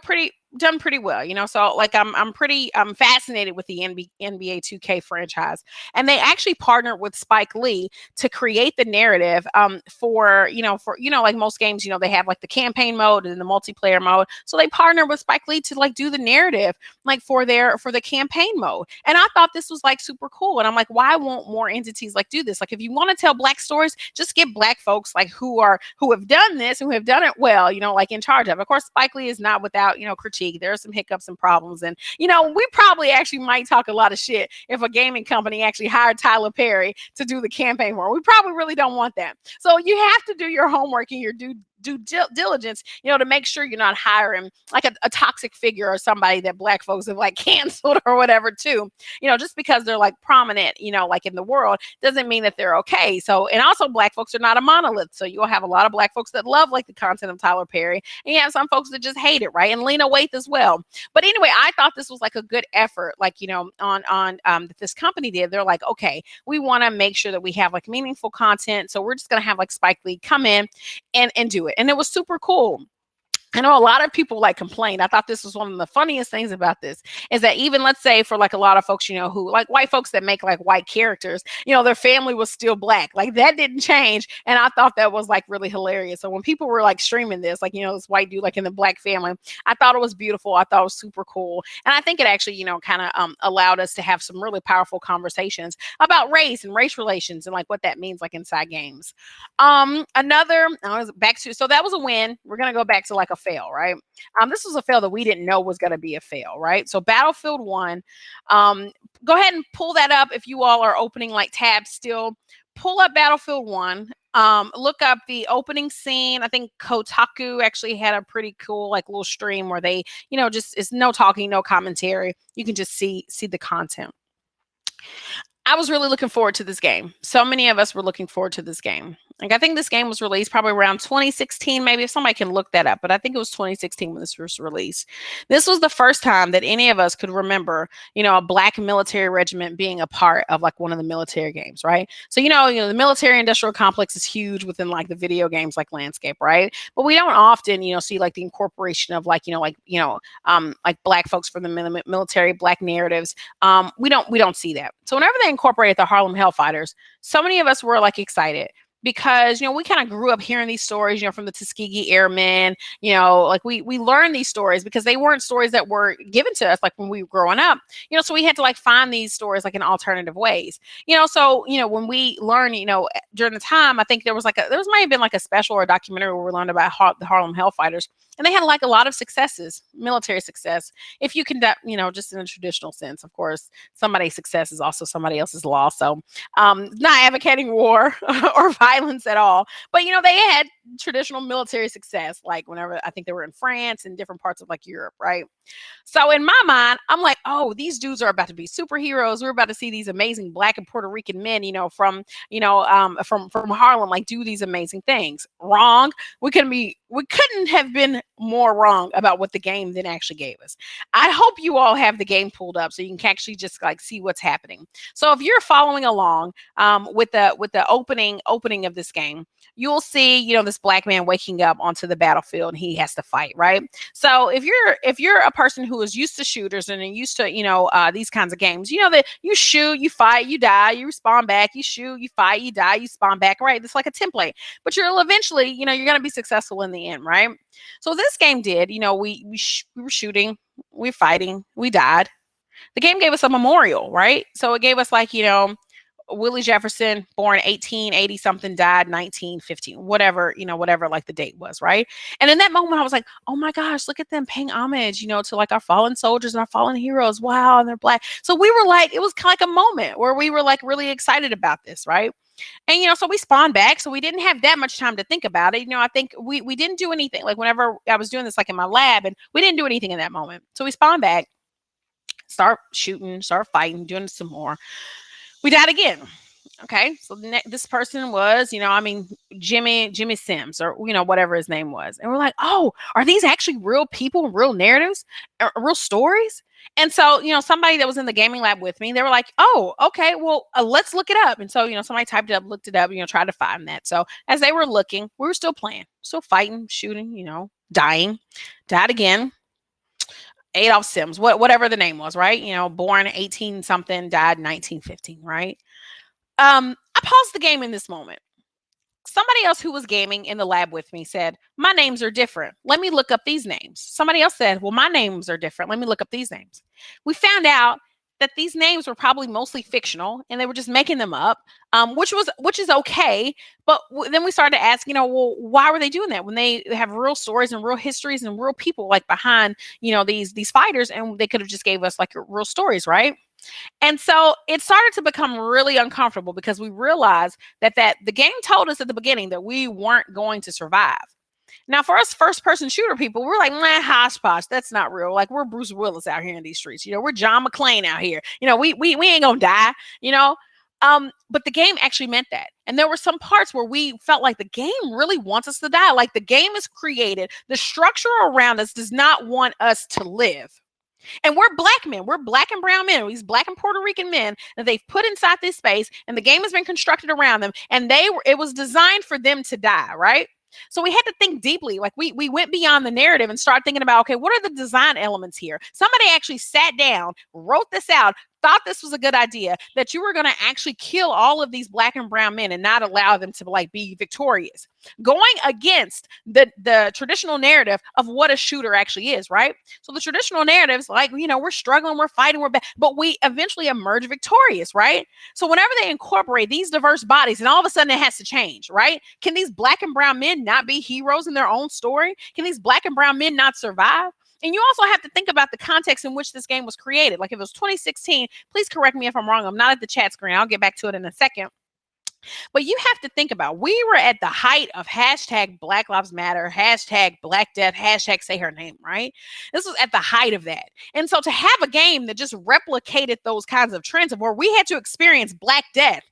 Speaker 2: done pretty well, you know. So like I'm fascinated with the NBA 2K franchise, and they actually partnered with Spike Lee to create the narrative for like most games, you know, they have like the campaign mode and the multiplayer mode. So they partnered with Spike Lee to like do the narrative like for the campaign mode. And I thought this was like super cool. And I'm like, why won't more entities like do this? Like, if you want to tell Black stories, just get Black folks like who have done this and who have done it well, you know, like in charge of. Of course, Spike Lee is not without, you know, critique. There are some hiccups and problems. And, you know, we probably actually might talk a lot of shit if a gaming company actually hired Tyler Perry to do the campaign for. We probably really don't want that. So you have to do your homework and your due diligence, you know, to make sure you're not hiring like a toxic figure or somebody that Black folks have like canceled or whatever too. You know, just because they're like prominent, you know, like in the world doesn't mean that they're okay. So, and also Black folks are not a monolith. So you'll have a lot of Black folks that love like the content of Tyler Perry, and you have some folks that just hate it, right? And Lena Waithe as well. But anyway, I thought this was like a good effort, like, you know, on that this company did. They're like, okay, we want to make sure that we have like meaningful content. So we're just going to have like Spike Lee come in and do it. And it was super cool. I know a lot of people like complained. I thought this was one of the funniest things about this, is that even, let's say, for like a lot of folks, you know, who like white folks that make like white characters, you know, their family was still Black. Like that didn't change. And I thought that was like really hilarious. So when people were like streaming this, like, you know, this white dude like in the Black family, I thought it was beautiful. I thought it was super cool. And I think it actually, you know, kind of allowed us to have some really powerful conversations about race and race relations and like what that means like inside games. So that was a win. We're going to go back to like a fail, right? This was a fail that we didn't know was going to be a fail, right? So Battlefield 1, go ahead and pull that up if you all are opening like tabs still. Pull up Battlefield 1. Look up the opening scene. I think Kotaku actually had a pretty cool like little stream where they, you know, just it's no talking, no commentary. You can just see the content. I was really looking forward to this game. So many of us were looking forward to this game. Like, I think this game was released probably around 2016, maybe, if somebody can look that up, but I think it was 2016 when this was released. This was the first time that any of us could remember, you know, a Black military regiment being a part of like one of the military games, right? So, you know, the military industrial complex is huge within like the video games like landscape, right? But we don't often, you know, see like the incorporation of like, like Black folks from the military, Black narratives. We don't see that. So whenever they incorporated the Harlem Fighters, so many of us were like excited, because, you know, we kind of grew up hearing these stories, you know, from the Tuskegee Airmen, you know, like we learned these stories because they weren't stories that were given to us like when we were growing up, you know, so we had to like find these stories like in alternative ways, you know. So, you know, when we learned, you know, during the time, I think there might have been like a special or a documentary where we learned about the Harlem Fighters, and they had like a lot of successes, military success, if you conduct, you know, just in a traditional sense. Of course, somebody's success is also somebody else's loss. So not advocating war or violence at all, but, you know, they had traditional military success, like whenever I think they were in France and different parts of like Europe, right? So in my mind, I'm like, oh, these dudes are about to be superheroes. We're about to see these amazing Black and Puerto Rican men, you know, from Harlem, like do these amazing things. Wrong. We couldn't have been more wrong about what the game then actually gave us. I hope you all have the game pulled up so you can actually just like see what's happening. So if you're following along with the opening of this game, you'll see, you know, this Black man waking up onto the battlefield and he has to fight, right? So if you're a person who is used to shooters and used to, you know, these kinds of games, you know that you shoot, you fight, you die, you respawn back, you shoot, you fight, you die, you spawn back, right? It's like a template, but you'll eventually, you know, you're going to be successful in the end, right? So this game did, you know, we were shooting, we were fighting, we died. The game gave us a memorial, right? So it gave us like, you know, Willie Jefferson, born 1880 something, died 1915, whatever, you know, whatever like the date was, right? And in that moment, I was like, oh my gosh, look at them paying homage, you know, to like our fallen soldiers and our fallen heroes. Wow, and they're Black. So we were like, it was kind of like a moment where we were like really excited about this, right? And, you know, so we spawned back. So we didn't have that much time to think about it. You know, I think we didn't do anything. Like whenever I was doing this, like in my lab, and we didn't do anything in that moment. So we spawned back, start shooting, start fighting, doing some more. We died again. Okay, so this person was, you know, I mean, Jimmy Sims, or, you know, whatever his name was. And we're like, oh, are these actually real people, real narratives, real stories? And so, you know, somebody that was in the gaming lab with me, they were like, oh, okay, well, let's look it up. And so, you know, somebody typed it up, looked it up, you know, tried to find that. So as they were looking, we were still playing, still fighting, shooting, you know, died again. Adolf Sims, whatever the name was, right? You know, born 18 something, died 1915, right? I paused the game in this moment. Somebody else who was gaming in the lab with me said, my names are different. Let me look up these names. Somebody else said, well, my names are different. Let me look up these names. We found out that these names were probably mostly fictional and they were just making them up, which is okay. But then we started to ask, you know, well, why were they doing that when they have real stories and real histories and real people like behind, you know, these fighters, and they could have just gave us like real stories, right? And so it started to become really uncomfortable because we realized that the game told us at the beginning that we weren't going to survive. Now, for us first-person shooter people, we're like, nah, hosh-posh, that's not real. Like, we're Bruce Willis out here in these streets. You know, we're John McClane out here. You know, we ain't gonna die, you know? But the game actually meant that. And there were some parts where we felt like the game really wants us to die. Like, the game is created. The structure around us does not want us to live. And we're black men. We're black and brown men. These black and Puerto Rican men that they've put inside this space, and the game has been constructed around them. And it was designed for them to die, right? So we had to think deeply. Like we went beyond the narrative and started thinking about, okay, what are the design elements here? Somebody actually sat down, wrote this out, thought this was a good idea, that you were going to actually kill all of these black and brown men and not allow them to like be victorious, going against the traditional narrative of what a shooter actually is, right? So the traditional narratives, like, you know, we're struggling, we're fighting, we're bad, but we eventually emerge victorious, right? So whenever they incorporate these diverse bodies, and all of a sudden it has to change, right? Can these black and brown men not be heroes in their own story? Can these black and brown men not survive? And you also have to think about the context in which this game was created. Like if it was 2016, please correct me if I'm wrong. I'm not at the chat screen. I'll get back to it in a second. But you have to think about, we were at the height of hashtag Black Lives Matter, hashtag Black Death, hashtag say her name, right? This was at the height of that. And so to have a game that just replicated those kinds of trends of where we had to experience Black death,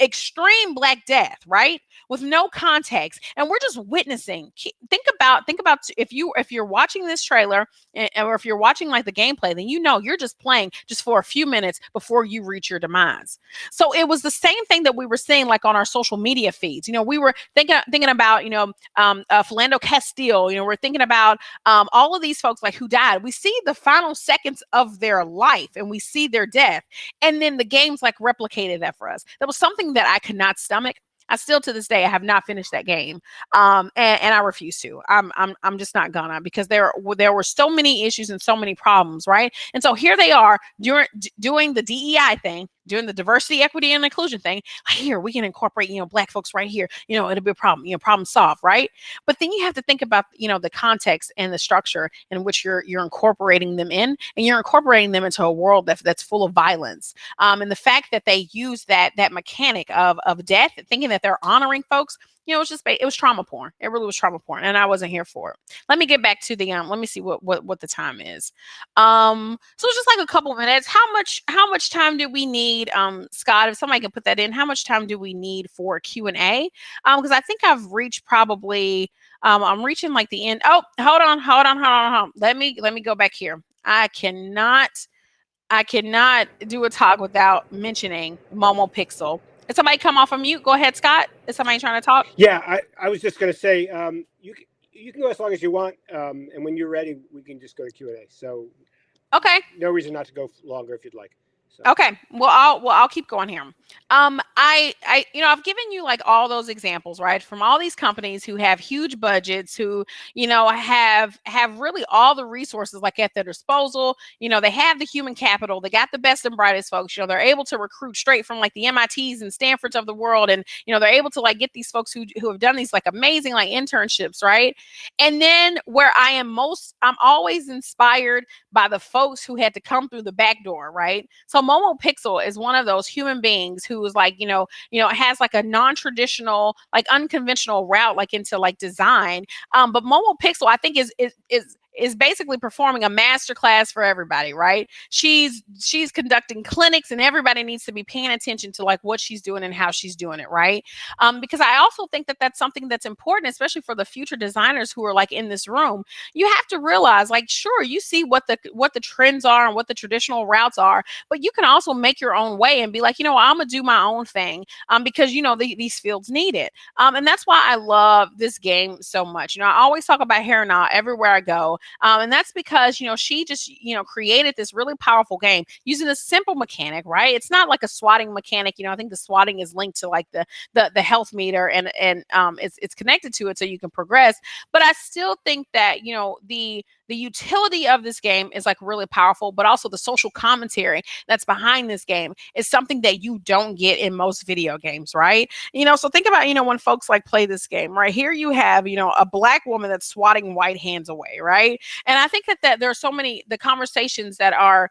Speaker 2: extreme Black death, right? With no context, and we're just witnessing. Think about if you're watching this trailer, or if you're watching like the gameplay, then you know you're just playing just for a few minutes before you reach your demise. So it was the same thing that we were seeing like on our social media feeds. You know, we were thinking about, you know, Philando Castile. You know, we're thinking about all of these folks like who died. We see the final seconds of their life and we see their death, and then the game's like replicated that for us. That was something that I could not stomach. I still to this day I have not finished that game, and I refuse to. I'm just not gonna, because there were so many issues and so many problems, right? And so here they are doing the DEI thing, doing the diversity, equity, and inclusion thing. Here we can incorporate, you know, Black folks right here. You know, it'll be a problem. You know, problem solved, right? But then you have to think about, you know, the context and the structure in which you're incorporating them in, and you're incorporating them into a world that's full of violence. And the fact that they use that mechanic of death, thinking that they're honoring folks, you know, it was trauma porn. It really was trauma porn, and I wasn't here for it. Let me get back to the let me see what the time is. So it's just like a couple of minutes. How much time do we need, Scott? If somebody can put that in, how much time do we need for Q&A? Because I think I've reached probably I'm reaching like the end. Oh, hold on. Let me go back here. I cannot do a talk without mentioning Momo Pixel. Did somebody come off of mute? Go ahead, Scott. Is somebody trying to talk?
Speaker 1: Yeah, I was just going to say, you can go as long as you want, and when you're ready, we can just go to Q&A. So,
Speaker 2: okay,
Speaker 1: no reason not to go longer if you'd like. So.
Speaker 2: Okay, well I'll keep going here. I you know, I've given you like all those examples, right, from all these companies who have huge budgets, who, you know, have really all the resources like at their disposal. You know, they have the human capital, they got the best and brightest folks. You know, they're able to recruit straight from like the MITs and Stanfords of the world, and you know, they're able to like get these folks who have done these like amazing like internships, right? And then where I'm always inspired by the folks who had to come through the back door, right? So So Momo Pixel is one of those human beings who is like, has like a non-traditional, like unconventional route, like into like design. But Momo Pixel, I think is basically performing a master class for everybody, right? She's conducting clinics, and everybody needs to be paying attention to like what she's doing and how she's doing it, right? Because I also think that that's something that's important, especially for the future designers who are like in this room. You have to realize, like, sure, you see what the trends are and what the traditional routes are, but you can also make your own way and be like, I'm gonna do my own thing, because these fields need it. And that's why I love this game so much. I always talk about Harrena everywhere I go. And that's because, she just, created this really powerful game using a simple mechanic, right? It's not like a swatting mechanic. I think the swatting is linked to like the health meter, and it's connected to it so you can progress. But I still think that, the utility of this game is like really powerful, but also the social commentary that's behind this game is something that you don't get in most video games, right? So think about, when folks like play this game, right? Here you have, a Black woman that's swatting white hands away, right? And I think that there are so many, the conversations that are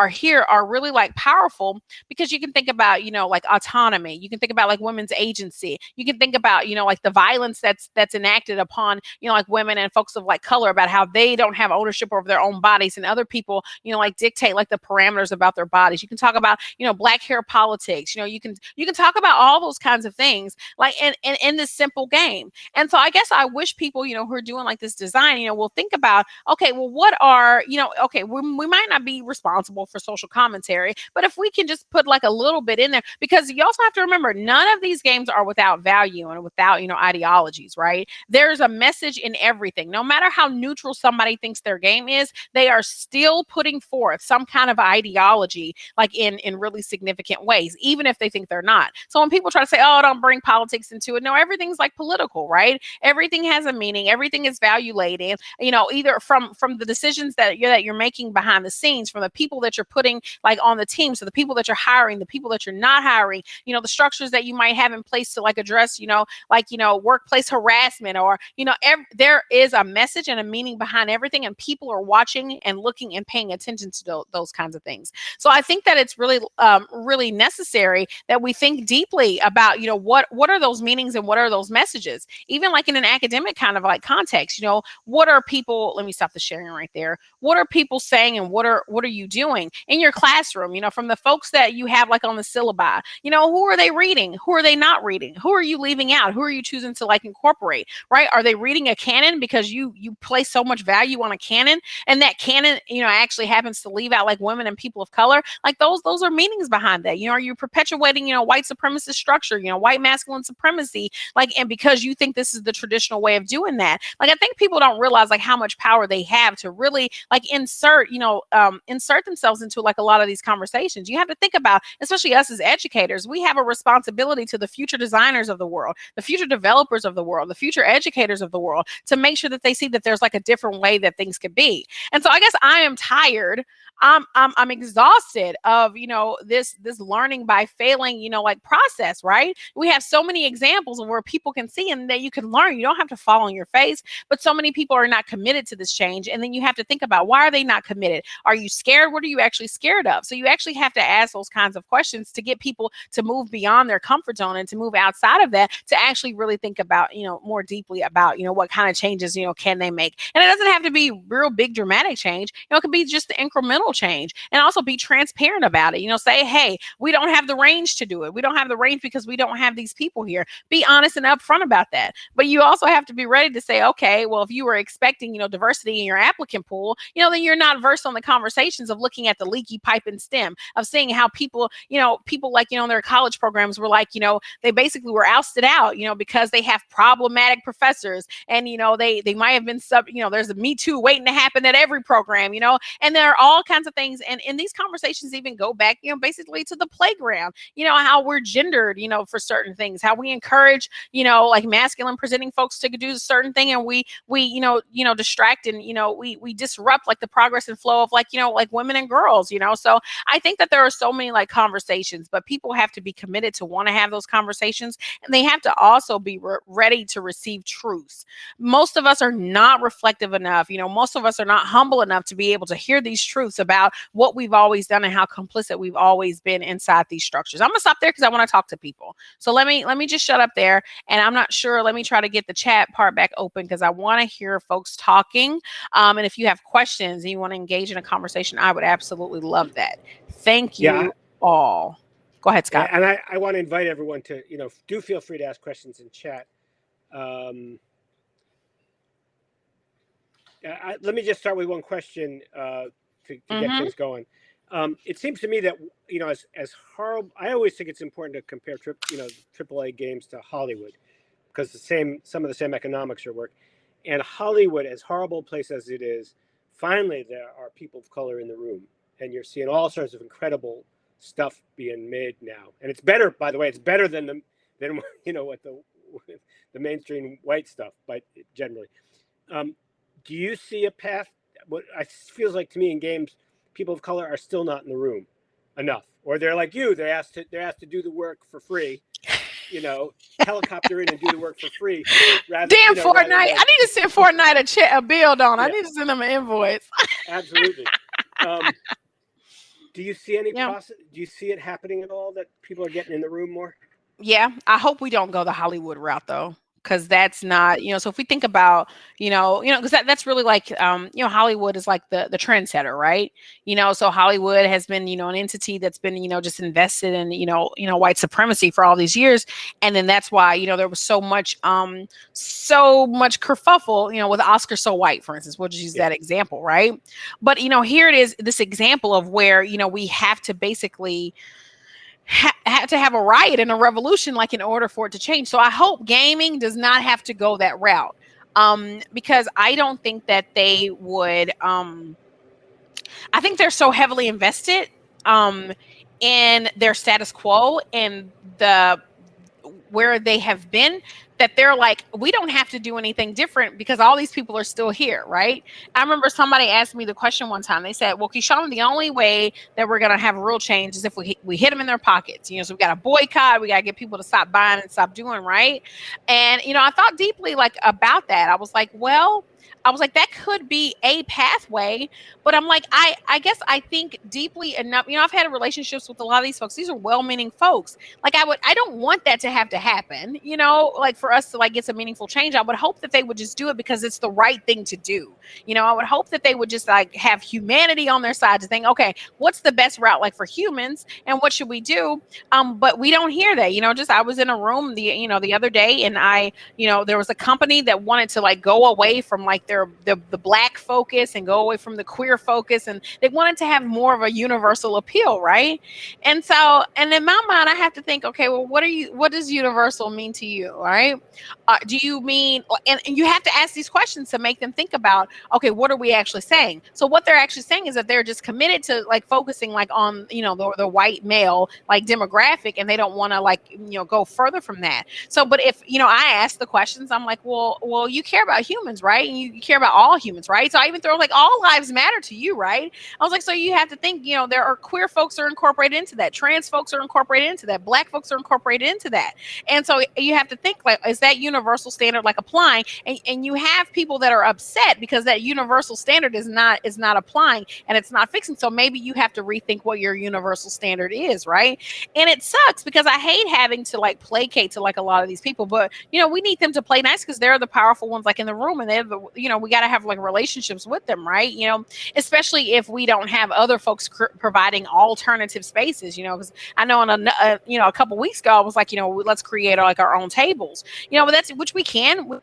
Speaker 2: here are really like powerful, because you can think about, like autonomy. You can think about like women's agency. You can think about, like the violence that's enacted upon, like women and folks of like color, about how they don't have ownership over their own bodies, and other people, like dictate like the parameters about their bodies. You can talk about, Black hair politics. You can talk about all those kinds of things, like in this simple game. And so I guess I wish people, who are doing like this design, will think about, okay, well, what are, okay, we might not be responsible for social commentary, but if we can just put like a little bit in there, because you also have to remember, none of these games are without value and without, ideologies, right? There's a message in everything. No matter how neutral somebody thinks their game is, they are still putting forth some kind of ideology, like in really significant ways, even if they think they're not. So when people try to say, oh, don't bring politics into it, no, everything's like political, right? Everything has a meaning. Everything is value laden, either from the decisions that you're making behind the scenes, from the people that you're putting like on the team, so the people that you're hiring, the people that you're not hiring, the structures that you might have in place to like address, workplace harassment, or, there is a message and a meaning behind everything, and people are watching and looking and paying attention to those kinds of things. So I think that it's really, really necessary that we think deeply about, what are those meanings and what are those messages, even like in an academic kind of like context. What are people, let me stop the sharing right there. What are people saying, and what are you doing in your classroom? From the folks that you have like on the syllabi, who are they reading? Who are they not reading? Who are you leaving out? Who are you choosing to like incorporate, right? Are they reading a canon because you place so much value on a canon, and that canon, actually happens to leave out like women and people of color? Like those are meanings behind that. Are you perpetuating, white supremacist structure, white masculine supremacy, like, and because you think this is the traditional way of doing that? Like, I think people don't realize like how much power they have to really like insert themselves into like a lot of these conversations. You have to think about, especially us as educators, we have a responsibility to the future designers of the world, the future developers of the world, the future educators of the world, to make sure that they see that there's like a different way that things could be. And so I guess I am tired. I'm exhausted of, this learning by failing, like process, right? We have so many examples of where people can see and that you can learn. You don't have to fall on your face, but so many people are not committed to this change. And then you have to think about, why are they not committed? Are you scared? What are you actually scared of? So you actually have to ask those kinds of questions to get people to move beyond their comfort zone and to move outside of that, to actually really think about, more deeply about, what kind of changes, can they make? And it doesn't have to be real big dramatic change. It could be just the incremental change, and also be transparent about it. Say, hey, we don't have the range to do it. We don't have the range because we don't have these people here. Be honest and upfront about that. But you also have to be ready to say, okay, well, if you were expecting, diversity in your applicant pool, then you're not versed on the conversations of looking at the leaky pipe and stem, of seeing how people like, in their college programs were like, they basically were ousted out, because they have problematic professors, and, they might have been there's a Me Too waiting to happen at every program, and there are all kinds of things. And these conversations even go back, basically to the playground, how we're gendered, for certain things, how we encourage, like masculine presenting folks to do a certain thing, and we distract, and, we disrupt like the progress and flow of like women and girls, So I think that there are so many like conversations, but people have to be committed to want to have those conversations, and they have to also be ready to receive truths. Most of us are not reflective enough, most of us are not humble enough to be able to hear these truths about what we've always done and how complicit we've always been inside these structures. I'm gonna stop there because I want to talk to people. So let me just shut up there. And I'm not sure. Let me try to get the chat part back open because I want to hear folks talking. And if you have questions and you want to engage in a conversation, I would absolutely love that. Thank you all. Go ahead, Scott.
Speaker 1: And I want to invite everyone to, do feel free to ask questions in chat. Let me just start with one question to get things going. It seems to me that, as horrible, I always think it's important to compare AAA games to Hollywood because some of the same economics are work. And Hollywood, as horrible a place as it is, finally there are people of color in the room, and you're seeing all sorts of incredible stuff being made now. And it's better, by the way, it's better than what the mainstream white stuff, but generally. Do you see a path? What it feels like to me in games, people of color are still not in the room enough, or they're like you. They're asked to do the work for free. Helicopter in and do the work for free.
Speaker 2: Damn Fortnite! I need to send Fortnite a bill, don't I? I need to send them an invoice.
Speaker 1: Absolutely. Do you see any process? Do you see it happening at all that people are getting in the room more?
Speaker 2: Yeah, I hope we don't go the Hollywood route though. Because that's not, so if we think about, because that's really like, Hollywood is like the trendsetter, right? So Hollywood has been, an entity that's been, just invested in, white supremacy for all these years. And then that's why, there was so much kerfuffle, with Oscar So White, for instance. We'll just use that example, right? But, here it is, this example of where, we have to basically had to have a riot and a revolution, like in order for it to change. So I hope gaming does not have to go that route, because I don't think that they would. I think they're so heavily invested in their status quo and where they have been, that they're like, we don't have to do anything different because all these people are still here, right? I remember somebody asked me the question one time. They said, well, Kishonna, the only way that we're going to have real change is if we hit them in their pockets. So we got to boycott, we got to get people to stop buying and stop doing, right? And, I thought deeply about that. I was like, that could be a pathway, but I'm like, I guess I think deeply enough. I've had relationships with a lot of these folks. These are well-meaning folks. Like I don't want that to have to happen, like for us to get some meaningful change. I would hope that they would just do it because it's the right thing to do. I would hope that they would just have humanity on their side to think, okay, what's the best route for humans and what should we do? But we don't hear that, I was in a room the other day and there was a company that wanted to go away from the black focus and go away from the queer focus, and they wanted to have more of a universal appeal, right? And so, and in my mind, I have to think, okay, well, what does universal mean to you, right? Do you mean, and you have to ask these questions to make them think about, okay, what are we actually saying? So what they're actually saying is that they're just committed to focusing on the white male demographic, and they don't want to go further from that. So, but if I ask the questions, I'm like, well, you care about humans, right? And you care about all humans, right? So I even throw all lives matter to you, right? I was like, so you have to think, there are queer folks are incorporated into that, trans folks are incorporated into that, black folks are incorporated into that, and so you have to think is that universal standard applying? And you have people that are upset because that universal standard is not applying and it's not fixing. So maybe you have to rethink what your universal standard is, right? And it sucks because I hate having to placate to a lot of these people, but we need them to play nice because they're the powerful ones in the room, and they're the we got to have relationships with them, right? Especially if we don't have other folks providing alternative spaces, because I know in a couple weeks ago I was like, let's create our own tables, but that's which we can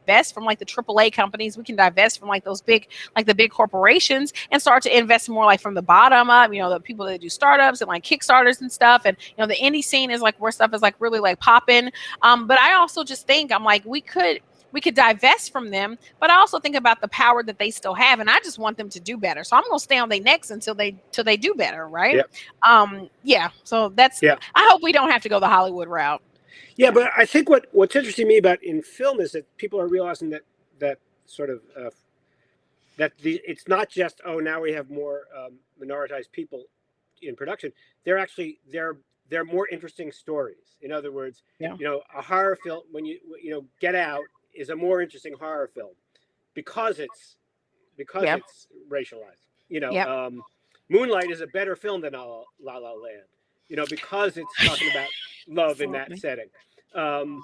Speaker 2: divest from the AAA companies. We can divest from those big the big corporations and start to invest more from the bottom up, the people that do startups and Kickstarters and stuff. And the indie scene is where stuff is really popping. But I also just think we could divest from them, but I also think about the power that they still have, and I just want them to do better. So I'm gonna stay on their necks until they do better, right? Yep. So that's I hope we don't have to go the Hollywood route.
Speaker 1: Yeah, but I think what's interesting to me about in film is that people are realizing that sort of it's not just now we have more minoritized people in production. They're more interesting stories. In other words, a horror film, when you Get Out is a more interesting horror film because it's racialized. You know,
Speaker 2: Yep.
Speaker 1: Moonlight is a better film than La La Land, you know, because it's talking about love in that setting. And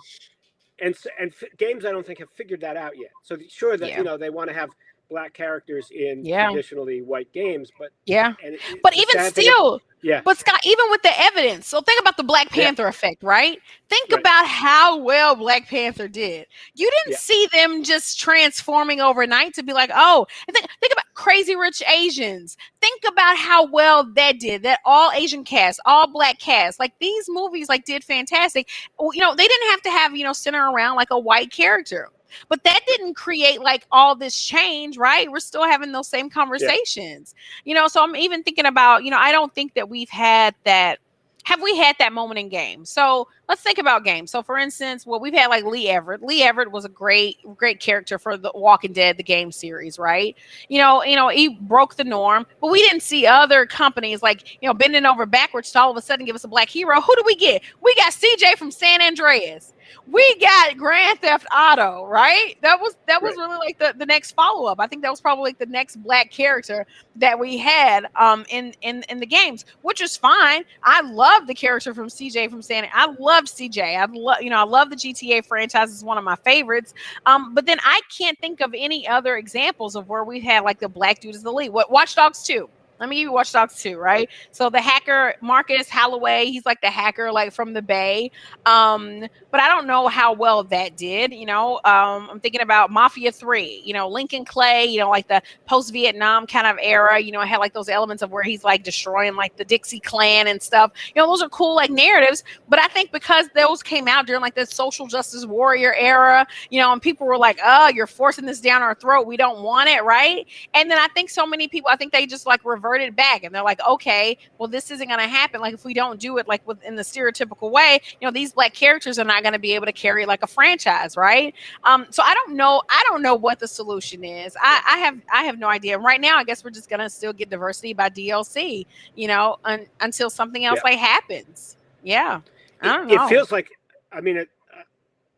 Speaker 1: games I don't think have figured that out yet. So sure that,
Speaker 2: Yeah.
Speaker 1: you know, they want to have black characters in
Speaker 2: Yeah.
Speaker 1: traditionally white games, but
Speaker 2: Yeah.
Speaker 1: and
Speaker 2: But
Speaker 1: the
Speaker 2: even
Speaker 1: sad thing is-
Speaker 2: still,
Speaker 1: yeah,
Speaker 2: but Scott, even with the evidence, so think about the Black Panther effect, right? Think
Speaker 1: Right.
Speaker 2: about how well Black Panther did. You didn't
Speaker 1: Yeah.
Speaker 2: see them just transforming overnight to be like, oh, and think about Crazy Rich Asians. Think about how well that did. That all Asian cast, all black cast, like these movies, like did fantastic. You know, they didn't have to have, you know, center around like a white character. But that didn't create like all this change, right? We're still having those same conversations. You know, so I'm even thinking about, you know, I don't think that we've had that. Have we had that moment in games? So let's think about games. So for instance, well, we've had like Lee Everett. Lee Everett was a great character for the Walking Dead, the game series, right? You know, he broke the norm, but we didn't see other companies like, you know, bending over backwards to all of a sudden give us a black hero. Who do we get? We got CJ from San Andreas. We got Grand Theft Auto, right? That was really like the next follow up. I think that was probably like the next black character that we had in the games, which is fine. I love the character from CJ from San. I love CJ. I love the GTA franchise. It's one of my favorites. But then I can't think of any other examples of where we've had like the black dude as the lead. What Watch Dogs 2. Let me give you Watch Dogs 2, right? So the hacker, Marcus Holloway, he's like the hacker, like from the Bay. But I don't know how well that did, you know. I'm thinking about Mafia 3, you know, Lincoln Clay, you know, like the post-Vietnam kind of era, you know, it had like those elements of where he's like destroying like the Dixie Clan and stuff. You know, those are cool like narratives. But I think because those came out during like the social justice warrior era, you know, and people were like, oh, you're forcing this down our throat. We don't want it, right? And then I think so many people, I think they just like reverted back and they're like, okay, well, this isn't going to happen. Like if we don't do it like within the stereotypical way, you know, these black characters are not going to be able to carry like a franchise, right? So I don't know what the solution is. I have no idea. Right now, I guess we're just going to still get diversity by DLC, you know, until something else like happens. Yeah. I don't know.
Speaker 1: It feels like, I mean,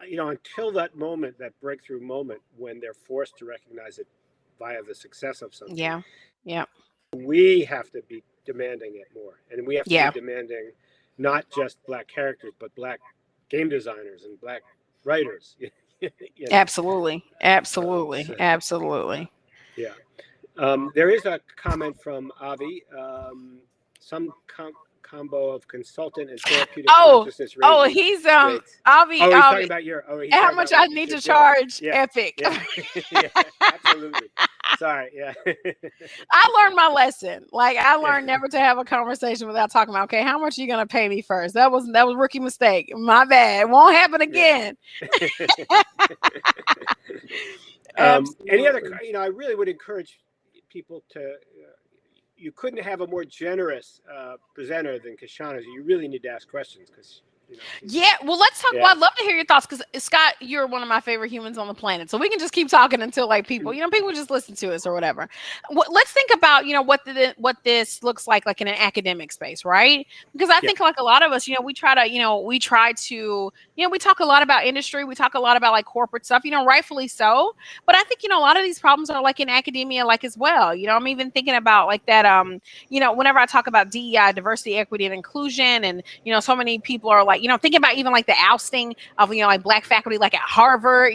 Speaker 1: you know, until that moment, that breakthrough moment when they're forced to recognize it via the success of something.
Speaker 2: Yeah. Yeah.
Speaker 1: We have to be demanding it more. And we have to be demanding not just black characters, but black game designers and black writers. You know?
Speaker 2: Absolutely. Absolutely.
Speaker 1: Yeah. There is a comment from Avi. Some combo of consultant and therapeutic consciousness rates.
Speaker 2: Oh, he's Avi.
Speaker 1: Oh, he's talking about your. Oh,
Speaker 2: how much I need to charge? Epic.
Speaker 1: Yeah. Yeah, absolutely. Sorry. Yeah.
Speaker 2: I learned my lesson. Like I learned never to have a conversation without talking about, okay, how much are you gonna pay me first? That was a rookie mistake. My bad. It won't happen again.
Speaker 1: Any other? You know, I really would encourage people to. You couldn't have a more generous presenter than Kishonna. You really need to ask questions because. You know,
Speaker 2: well, let's talk. Well, I'd love to hear your thoughts because Scott, you're one of my favorite humans on the planet, so we can just keep talking until like people just listen to us or whatever. Let's think about what this looks like in an academic space, right? Because I think like a lot of us, we try to we talk a lot about industry, we talk a lot about like corporate stuff, rightfully so. But I think a lot of these problems are like in academia, like as well. I'm even thinking about like that. Whenever I talk about DEI, diversity, equity, and inclusion, and so many people are like. Think about even like the ousting of, like black faculty, like at Harvard,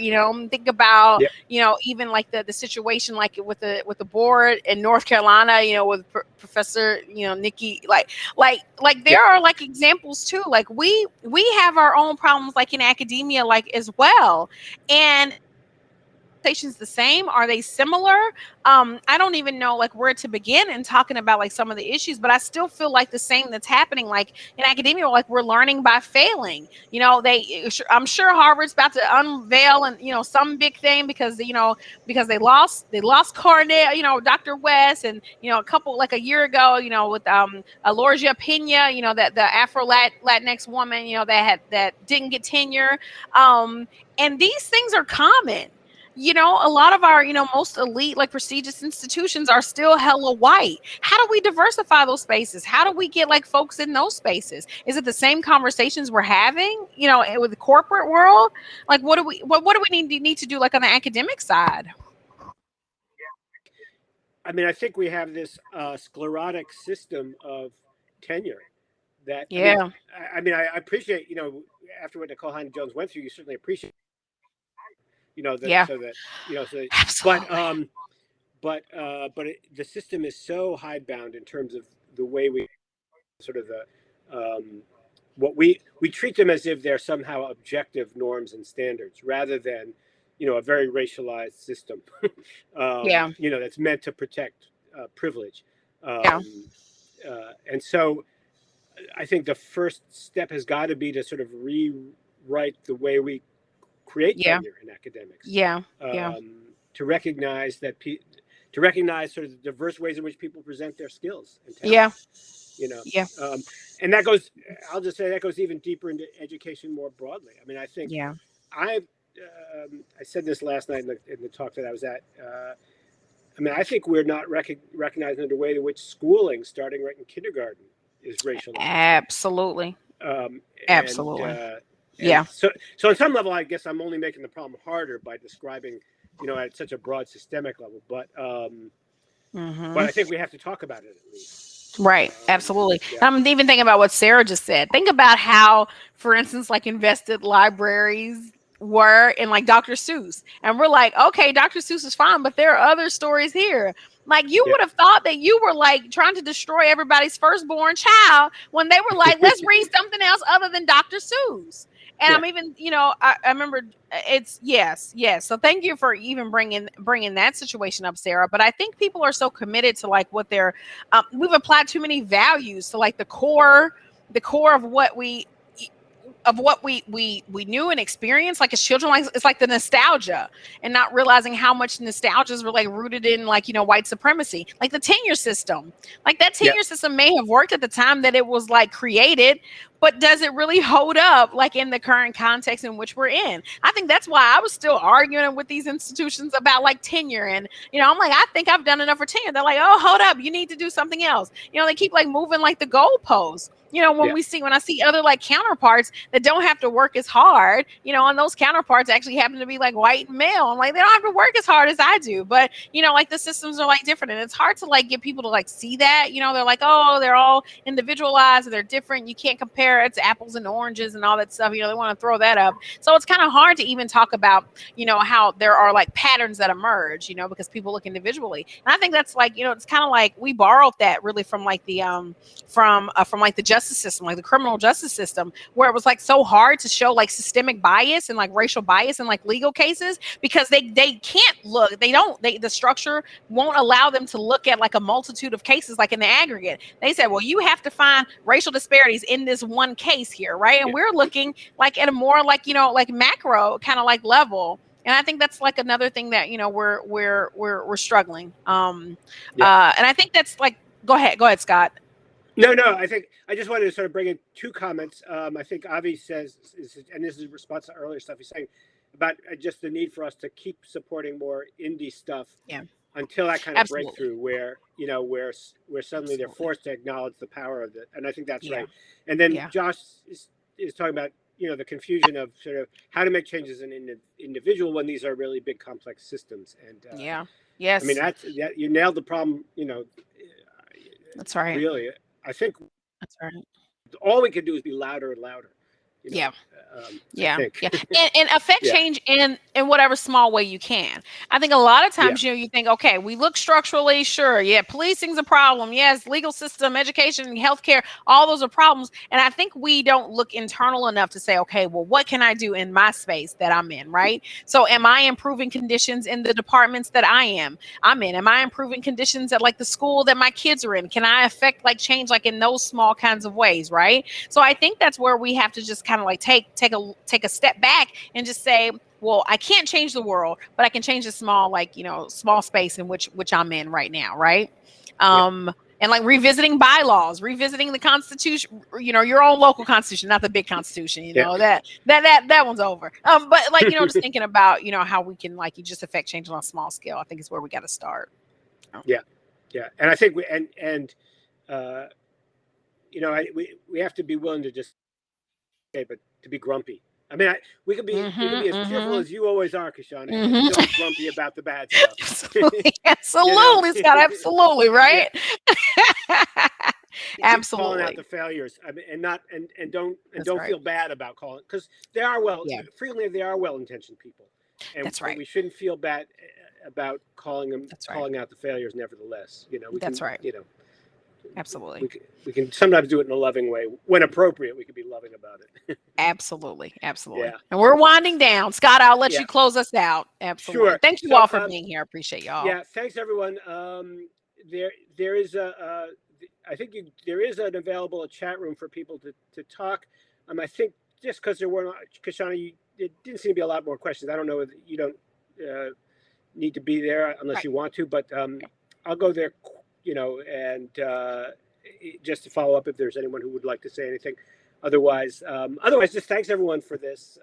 Speaker 2: think about, even like the situation, like with the board in North Carolina, with Professor, Nikki, like there are like examples too. Like we have our own problems, like in academia, like as well. And stations the same? Are they similar? I don't even know like where to begin in talking about like some of the issues, but I still feel like the same that's happening like in academia, like we're learning by failing. I'm sure Harvard's about to unveil and some big thing because because they lost Cornell, Dr. West, and a couple like a year ago, with Alorgia Pena, that the Afro Latinx woman, that didn't get tenure. And these things are common. A lot of our, most elite, like prestigious institutions are still hella white. How do we diversify those spaces? How do we get like folks in those spaces? Is it the same conversations we're having, with the corporate world? Like, what do we need to do like on the academic side?
Speaker 1: I mean, I think we have this sclerotic system of tenure that,
Speaker 2: Yeah.
Speaker 1: I appreciate, after what Nicole Hine-Jones went through, you certainly appreciate,
Speaker 2: Yeah.
Speaker 1: so that,
Speaker 2: Absolutely.
Speaker 1: the system is so hidebound in terms of the way we sort of what we treat them as if they're somehow objective norms and standards rather than, a very racialized system,
Speaker 2: Yeah.
Speaker 1: that's meant to protect privilege.
Speaker 2: Yeah.
Speaker 1: And so I think the first step has got to be to sort of rewrite the way we create
Speaker 2: Yeah.
Speaker 1: tenure in academics,
Speaker 2: Yeah. Yeah.
Speaker 1: to recognize to recognize sort of the diverse ways in which people present their skills and
Speaker 2: Yeah.
Speaker 1: talents, you know.
Speaker 2: Yeah.
Speaker 1: And that goes, I'll just say that goes even deeper into education more broadly. I mean, I think
Speaker 2: Yeah.
Speaker 1: I said this last night in the talk that I was at. I mean, I think we're not recognizing the way in which schooling, starting right in kindergarten, is racialized.
Speaker 2: Absolutely.
Speaker 1: And,
Speaker 2: Absolutely.
Speaker 1: and so on some level, I guess I'm only making the problem harder by describing, at such a broad systemic level. But I think we have to talk about it at least.
Speaker 2: Right. Absolutely.
Speaker 1: Yeah.
Speaker 2: I'm even thinking about what Sarah just said. Think about how, for instance, like invested libraries were in like Dr. Seuss. And we're like, okay, Dr. Seuss is fine, but there are other stories here. Like you would have thought that you were like trying to destroy everybody's firstborn child when they were like, let's read something else other than Dr. Seuss. And I'm even, I remember it's yes. So thank you for even bringing that situation up, Sarah. But I think people are so committed to like what they're, we've applied too many values to like the core of what we knew and experienced like as children. Like it's like the nostalgia and not realizing how much nostalgia is like rooted in like white supremacy, like the tenure system. Like that tenure system may have worked at the time that it was like created, but does it really hold up like in the current context in which we're in? I think that's why I was still arguing with these institutions about like tenure. And I'm like, I think I've done enough for tenure. They're like, oh, hold up, you need to do something else. They keep like moving like the goalposts. When I see other like counterparts that don't have to work as hard, and those counterparts actually happen to be like white and male. I'm like, they don't have to work as hard as I do, but like the systems are like different, and it's hard to like get people to like see that. They're like, oh, they're all individualized and they're different. You can't compare it to apples and oranges and all that stuff. They want to throw that up. So it's kind of hard to even talk about, how there are like patterns that emerge, because people look individually. And I think that's like, it's kind of like we borrowed that really from like the from like the justice system, like the criminal justice system, where it was like so hard to show like systemic bias and like racial bias in like legal cases because they can't look, the structure won't allow them to look at like a multitude of cases like in the aggregate. They said, well, you have to find racial disparities in this one case here, right? And we're looking like at a more like like macro kind of like level. And I think that's like another thing that we're struggling. And I think that's like, go ahead, Scott.
Speaker 1: No, I think I just wanted to sort of bring in two comments. I think Avi says, and this is in response to earlier stuff he's saying about just the need for us to keep supporting more indie stuff until that kind of breakthrough where suddenly they're forced to acknowledge the power of it. And I think that's right. And then Josh is talking about the confusion of sort of how to make changes in an individual when these are really big complex systems. And I mean you nailed the problem.
Speaker 2: That's right.
Speaker 1: Really. I think
Speaker 2: that's right.
Speaker 1: All we can do is be louder and louder. And
Speaker 2: affect change in whatever small way you can. I think a lot of times, you think, okay, we look structurally, sure, policing's a problem, yes, legal system, education, healthcare, all those are problems. And I think we don't look internal enough to say, okay, well, what can I do in my space that I'm in, right? So am I improving conditions in the departments that I'm in? Am I improving conditions at like the school that my kids are in? Can I affect like change like in those small kinds of ways, right? So I think that's where we have to just kind of like take a step back and just say, well, I can't change the world, but I can change the small small space in which I'm in right now, right? And like revisiting bylaws, revisiting the Constitution, your own local Constitution, not the big Constitution, that one's over. But like just thinking about how we can like you just affect change on a small scale. I think is where we got to start.
Speaker 1: And I think we have to be willing to just but to be grumpy I mean, we could be as cheerful as you always are, Kishonna, and still be grumpy about the bad stuff.
Speaker 2: Absolutely, absolutely, Scott. Absolutely, right? Absolutely.
Speaker 1: Calling out the failures. I mean, and don't feel bad about calling, because they are frequently they are well-intentioned people, and
Speaker 2: that's right.
Speaker 1: We shouldn't feel bad about calling out the failures. Nevertheless,
Speaker 2: that's right. Absolutely.
Speaker 1: We can sometimes do it in a loving way. When appropriate, we can be loving about it.
Speaker 2: Absolutely.
Speaker 1: Yeah.
Speaker 2: And we're winding down. Scott, I'll let you close us out. Absolutely.
Speaker 1: Sure.
Speaker 2: Thank you all for being here. I appreciate y'all.
Speaker 1: Yeah. Thanks, everyone. There is I think there is an available chat room for people to talk. I think just because there weren't, Kishonna, it didn't seem to be a lot more questions. I don't know if you don't need to be there unless you want to, but I'll go there, and just to follow up if there's anyone who would like to say anything. Otherwise, just thanks everyone for this.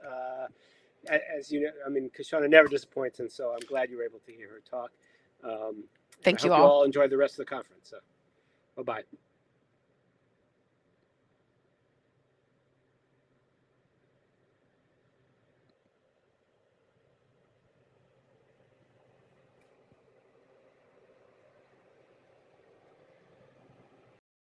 Speaker 1: As you know, I mean, Kishonna never disappoints, and so I'm glad you were able to hear her talk.
Speaker 2: Thank you
Speaker 1: all.
Speaker 2: all.
Speaker 1: You all enjoy the rest of the conference. So, bye-bye.